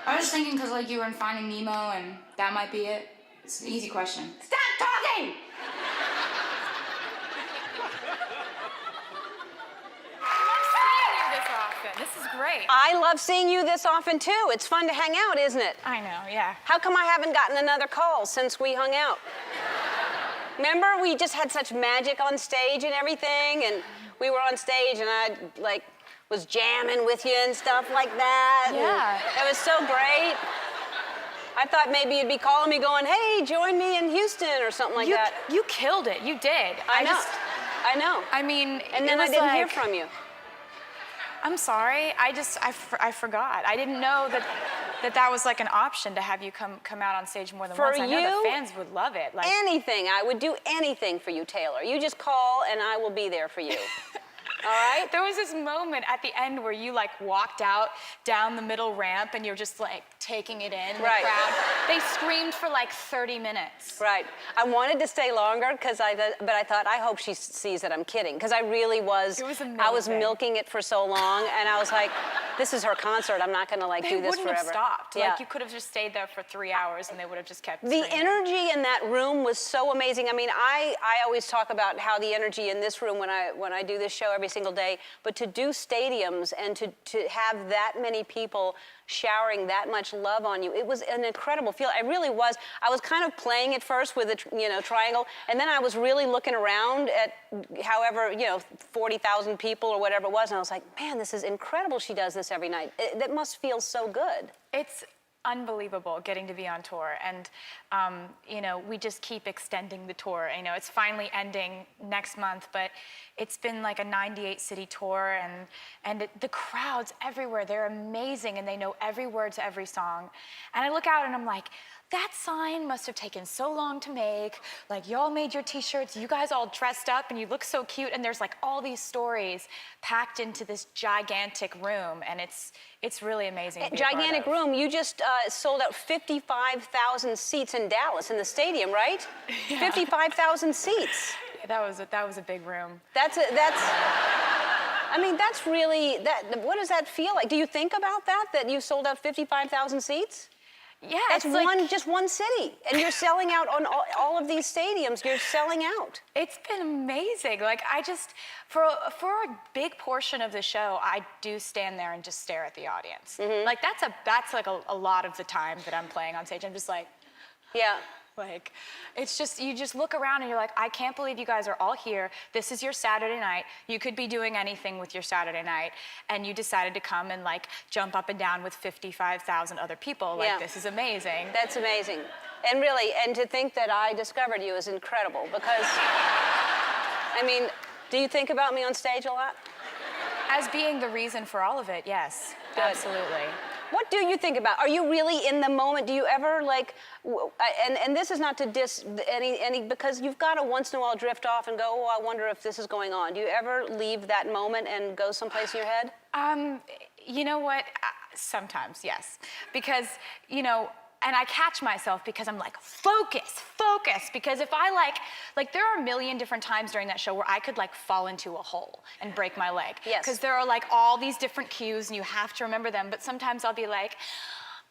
I was thinking because like you were in Finding Nemo and that might be it. It's an easy question. Stop talking! This often. This is great. I love seeing you this often too. It's fun to hang out, isn't it? I know, yeah. How come I haven't gotten another call since we hung out? Remember, we just had such magic on stage and everything, and we were on stage and I like was jamming with you and stuff like that. Yeah. And it was so great. I thought maybe you'd be calling me going, hey, join me in Houston or something like that. You killed it. You did. I know. I know. I mean, And then it I was didn't hear like- from you. I'm sorry. I forgot. I didn't know that was like an option to have you come out on stage more than For once. I know you? the fans would love it. Like, Anything. I would do anything for you, Taylor. You just call and I will be there for you. All right. There was this moment at the end where you like walked out down the middle ramp and you're just like taking it in, the Right. crowd. They screamed for like 30 minutes. Right. I wanted to stay longer but I thought, I hope she sees that I'm kidding, because I really was. It was I was amazing. milking it for so long, and I was like, this is her concert. I'm not going to like They do this wouldn't forever. have stopped. Yeah. Like you could have just stayed there for 3 hours and they would have just kept The screaming. energy in that room was so amazing. I mean, I always talk about how the energy in this room when I do this show every single day, but to do stadiums and to have that many people showering that much love on you, it was an incredible feel. I really was. I was kind of playing it first with a triangle, and then I was really looking around at however 40,000 people or whatever it was, and I was like, man, this is incredible. She does this every night. That must feel so good. It's unbelievable getting to be on tour, and we just keep extending the tour. It's finally ending next month, but it's been like a 98 city tour, and the crowds everywhere, they're amazing, and they know every word to every song. And I look out and I'm like, that sign must have taken so long to make. Like, y'all made your t-shirts, you guys all dressed up, and you look so cute, and there's like all these stories packed into this gigantic room, and it's really amazing to be a part Gigantic of. room. You just sold out 55,000 seats in Dallas in the stadium, right? Yeah. 55,000 seats. That was a big room. That's really what does that feel like? Do you think about that you sold out 55,000 seats? Yeah, That's it's like, just one city, and you're selling out on all of these stadiums. You're selling out. it's been amazing. Like I just, for a big portion of the show, I do stand there and just stare at the audience. Mm-hmm. Like that's like a lot of the time that I'm playing on stage. I'm just like, Yeah. like, it's just, you just look around and you're like, I can't believe you guys are all here. This is your Saturday night. You could be doing anything with your Saturday night, and you decided to come and like jump up and down with 55,000 other people. Like, Yeah. this is amazing. That's amazing. And really, and to think that I discovered you is incredible, because, I mean, do you think about me on stage a lot? As being the reason for all of it, yes, Good. absolutely. What do you think about? Are you really in the moment? Do you ever like? And this is not to diss any because you've got to once in a while drift off and go, oh, I wonder if this is going on. Do you ever leave that moment and go someplace in your head? You know what? Sometimes, yes, because and I catch myself because I'm like, focus, because if I like there are a million different times during that show where I could like fall into a hole and break my leg. Yes. Because there are like all these different cues and you have to remember them, but sometimes I'll be like,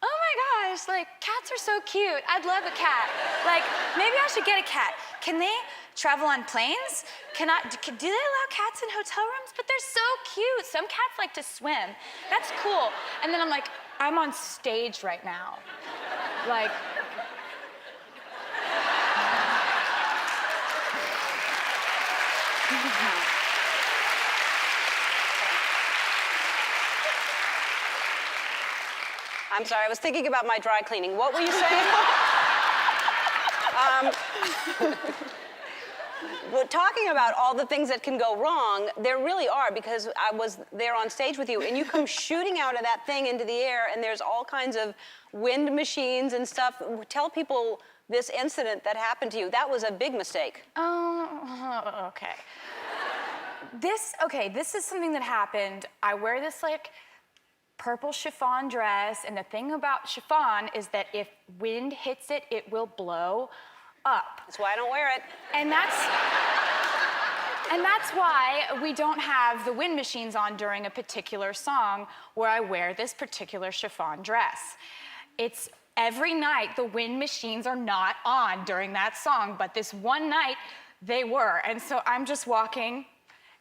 oh my gosh, like cats are so cute. I'd love a cat. Like maybe I should get a cat. Can they travel on planes? Do they allow cats in hotel rooms? But they're so cute. Some cats like to swim. That's cool. And then I'm like, I'm on stage right now. Like, I'm sorry, I was thinking about my dry cleaning. What were you saying? Well, talking about all the things that can go wrong, there really are, because I was there on stage with you, and you come shooting out of that thing into the air, and there's all kinds of wind machines and stuff. Tell people this incident that happened to you. That was a big mistake. oh, okay. This is something that happened. I wear this like purple chiffon dress, and the thing about chiffon is that if wind hits it, it will blow up. That's why I don't wear it. And that's why we don't have the wind machines on during a particular song where I wear this particular chiffon dress. It's every night the wind machines are not on during that song, but this one night they were. And so I'm just walking,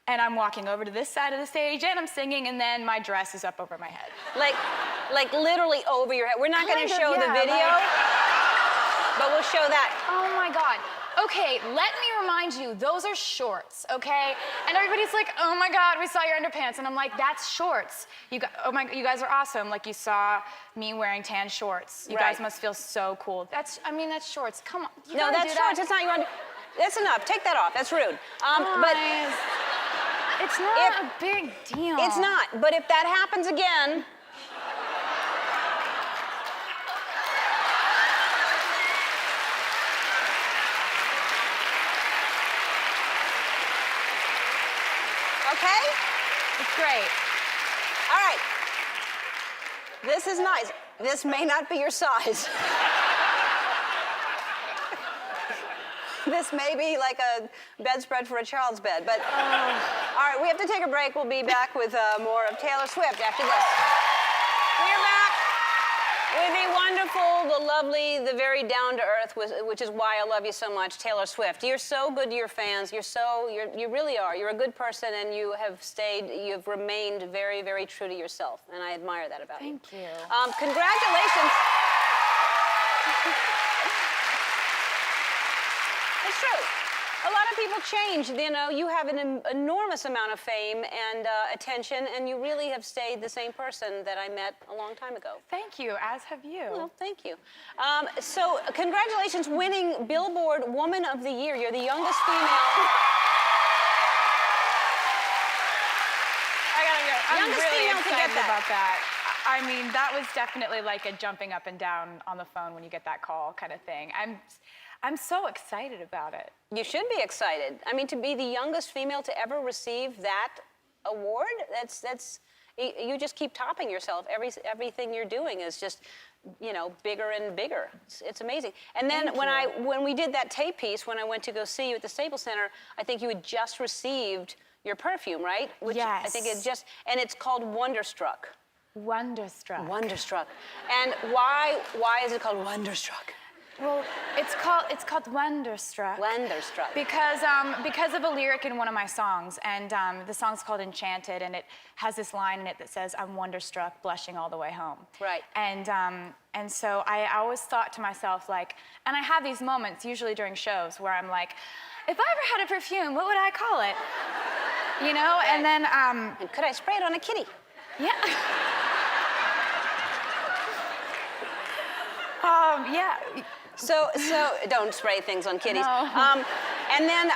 and I'm walking over to this side of the stage, and I'm singing, and then my dress is up over my head. Like literally over your head. We're not going to Kind of, show the yeah, video, but we'll show that. Oh my God. Okay, let me remind you, those are shorts, okay? And everybody's like, oh my God, we saw your underpants. And I'm like, that's shorts. You guys are awesome. Like, you saw me wearing tan shorts. You guys Right. must feel so cool. That's shorts. Come on. You No, gotta that's do that. shorts. That's not your under. That's enough. Take that off. That's rude. But Guys, it's not a big deal. it's not. But if that happens again, okay? It's great. All right. This is nice. This may not be your size. This may be like a bedspread for a child's bed, but all right, we have to take a break. We'll be back with more of Taylor Swift after this. We're back with the wonderful, the lovely, the very down-to-earth, which is why I love you so much, Taylor Swift. You're so good to your fans. You really are. You're a good person, and you've remained very, very true to yourself, and I admire that about you. Thank you. Congratulations. It's true. A lot of people change. You know, you have an enormous amount of fame and attention, and you really have stayed the same person that I met a long time ago. Thank you, as have you. Well, thank you. So, congratulations, winning Billboard Woman of the Year. You're the youngest female. I gotta go. I'm Youngest really female to get excited that. about that. I mean, that was definitely like a jumping up and down on the phone when you get that call kind of thing. I'm so excited about it. You should be excited. I mean, to be the youngest female to ever receive that award, you just keep topping yourself. Everything you're doing is just, you know, bigger and bigger. It's amazing. And then when we did that tape piece, when I went to go see you at the Staples Center, I think you had just received your perfume, right? Which Yes. I think and it's called Wonderstruck. Wonderstruck. Wonderstruck. And why is it called Wonderstruck? Well, it's called Wonderstruck. Wonderstruck. Because of a lyric in one of my songs, and the song's called Enchanted, and it has this line in it that says, "I'm wonderstruck, blushing all the way home." Right. And so I always thought to myself, like, and I have these moments usually during shows where I'm like, if I ever had a perfume, what would I call it? You know, Right. and then And could I spray it on a kitty? yeah. Yeah. So don't spray things on kitties. No. And then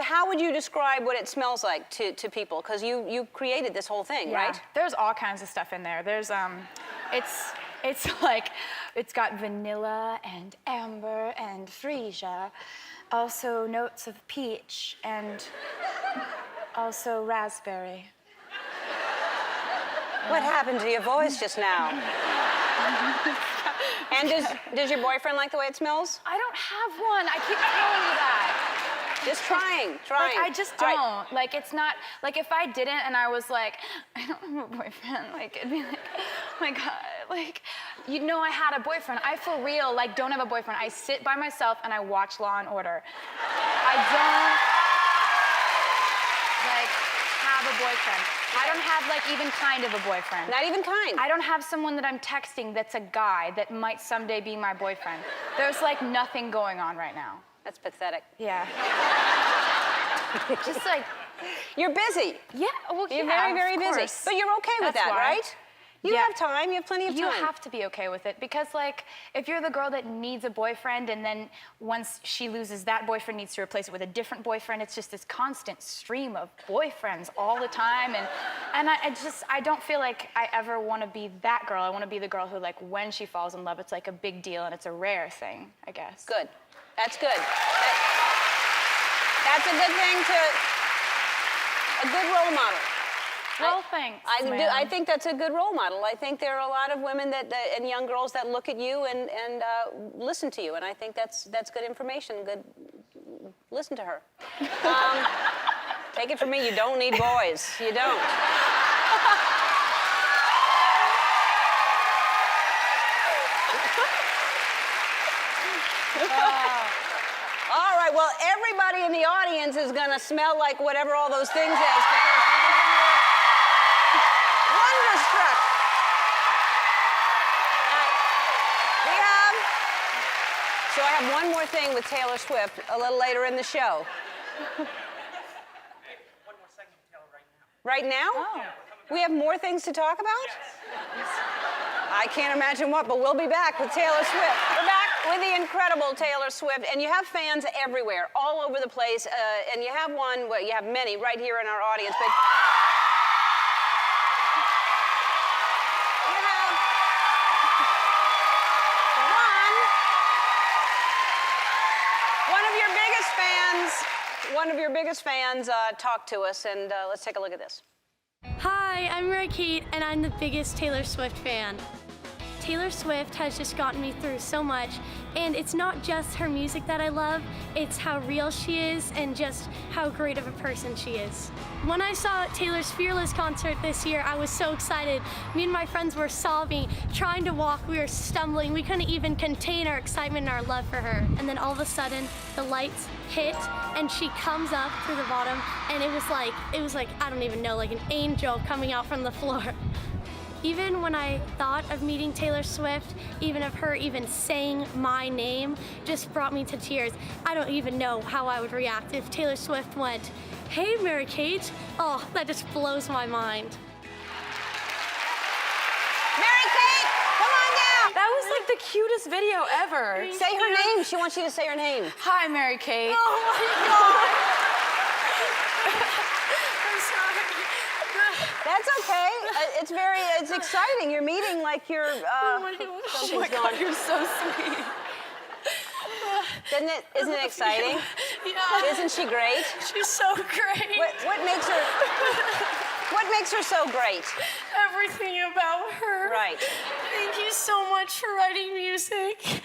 how would you describe what it smells like to people? Because you created this whole thing, Yeah, right? there's all kinds of stuff in there. There's it's like, it's got vanilla and amber and freesia, also notes of peach and also raspberry. What happened to your voice just now? And does your boyfriend like the way it smells? I don't have one. I keep telling you that. Just trying. Like, I just All don't. right. Like, it's not, like, if I didn't and I was like, I don't have a boyfriend, like, it'd be like, oh my God, like, you know I had a boyfriend. I, for real, like, don't have a boyfriend. I sit by myself and I watch Law and Order. I don't, like, have a boyfriend. I don't have, like, even kind of a boyfriend. Not even kind. I don't have someone that I'm texting that's a guy that might someday be my boyfriend. There's, like, nothing going on right now. That's pathetic. Yeah. Just like, You're busy. yeah, well, You're yeah, very, very of busy. course. But you're okay with That's that, why. right? You Yeah. have time. You have plenty of time. You have to be okay with it because, like, if you're the girl that needs a boyfriend and then once she loses that boyfriend, needs to replace it with a different boyfriend, it's just this constant stream of boyfriends all the time. And I don't feel like I ever want to be that girl. I want to be the girl who, like, when she falls in love, it's like a big deal and it's a rare thing, I guess. Good. That's good. That's a good thing a good role model. Well, thanks, I think that's a good role model. I think there are a lot of women and young girls that look at you and listen to you, and I think that's good information. Good, listen to her. Take it from me, you don't need boys. You don't. All right, well, everybody in the audience is gonna smell like whatever all those things is because Wonderstruck. So I have one more thing with Taylor Swift a little later in the show. One more segment with Taylor right now. Right now? Oh. We have more things to talk about? I can't imagine what, but we'll be back with Taylor Swift. We're back with the incredible Taylor Swift, and you have fans everywhere, all over the place, and you have one, well, you have many right here in our audience, but you have one of your biggest fans one of your biggest fans talk to us, and let's take a look at this. Hi, I'm Mary Kate, and I'm the biggest Taylor Swift fan. Taylor Swift has just gotten me through so much, and it's not just her music that I love, it's how real she is and just how great of a person she is. When I saw Taylor's Fearless concert this year, I was so excited. Me and my friends were sobbing, trying to walk, we were stumbling, we couldn't even contain our excitement and our love for her. And then all of a sudden, the lights hit, and she comes up through the bottom, and it was like, I don't even know, like an angel coming out from the floor. Even when I thought of meeting Taylor Swift, even of her even saying my name, just brought me to tears. I don't even know how I would react if Taylor Swift went, "Hey, Mary Kate." Oh, that just blows my mind. Mary Kate, come on down. That was like the cutest video ever. Say her name. She wants you to say her name. Hi, Mary Kate. Oh my God. I'm sorry. That's okay. It's exciting. You're meeting like you're. Oh my God, you're so sweet. Isn't it exciting? Yeah. Isn't she great? She's so great. What makes her? What makes her so great? Everything about her. Right. Thank you so much for writing music.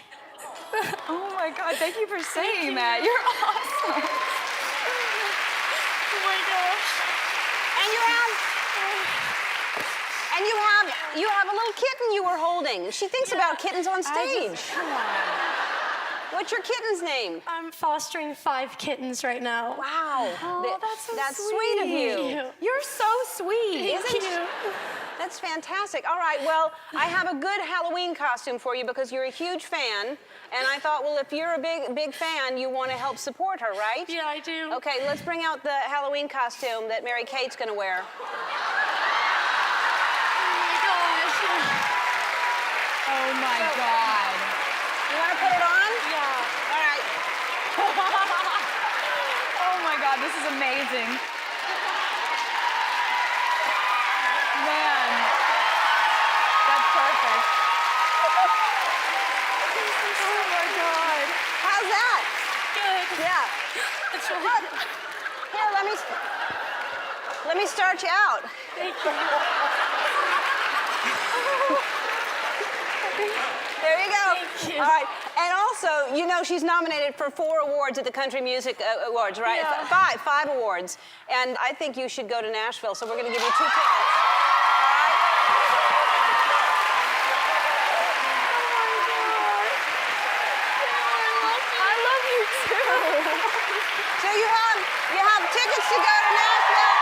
Oh my God, thank you for saying that. You're awesome. Oh my gosh. And you have a little kitten you were holding. She thinks about kittens on stage. Come on. What's your kitten's name? I'm fostering 5 kittens right now. Wow. Oh, that's so sweet of you. You're so sweet. Isn't you? That's fantastic. All right, well, I have a good Halloween costume for you because you're a huge fan, and I thought, well, if you're a big fan, you want to help support her, right? Yeah, I do. Okay, let's bring out the Halloween costume that Mary Kate's going to wear. Oh my God. You want to put it on? Yeah. All right. Oh my God, this is amazing. Man, that's perfect. Oh my God. How's that? Good. Yeah. It's really good. Here, let me start you out. Thank you. There you go. Thank you. All right. And also, you know, she's nominated for 4 awards at the Country Music Awards, right? Yeah. 5 awards. And I think you should go to Nashville, so we're going to give you 2 tickets. I love you too. So you have tickets to go to Nashville.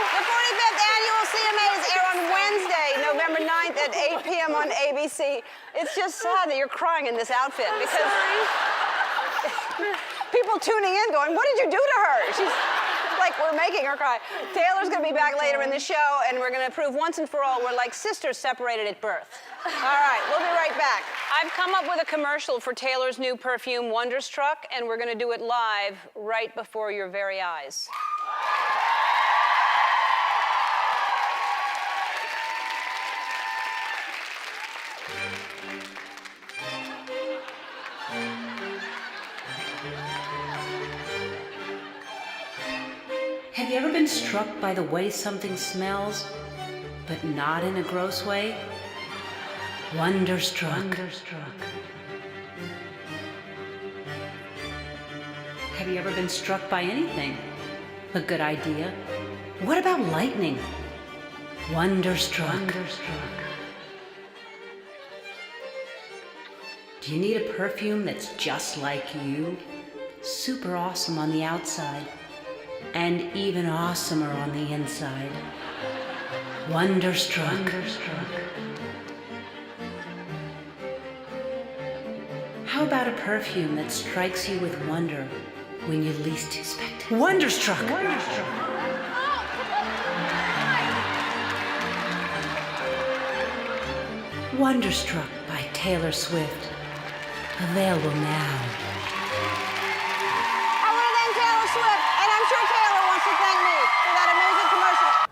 The 45th annual CMAs air on Wednesday, November 9th at 8 p.m. on ABC. It's just sad that you're crying in this outfit because people tuning in going, what did you do to her? She's like, we're making her cry. Taylor's going to be back later in the show, and we're going to prove once and for all we're like sisters separated at birth. All right, we'll be right back. I've come up with a commercial for Taylor's new perfume, Wonderstruck, and we're going to do it live right before your very eyes. Have you ever been struck by the way something smells, but not in a gross way? Wonderstruck. Have you ever been struck by anything? A good idea? What about lightning? Wonderstruck. Do you need a perfume that's just like you? Super awesome on the outside, and even awesomer on the inside. Wonderstruck. How about a perfume that strikes you with wonder when you least expect it? Wonderstruck. Wonderstruck by Taylor Swift. Available now. I want to thank Taylor Swift, and I'm sure Taylor wants to thank me for that amazing commercial.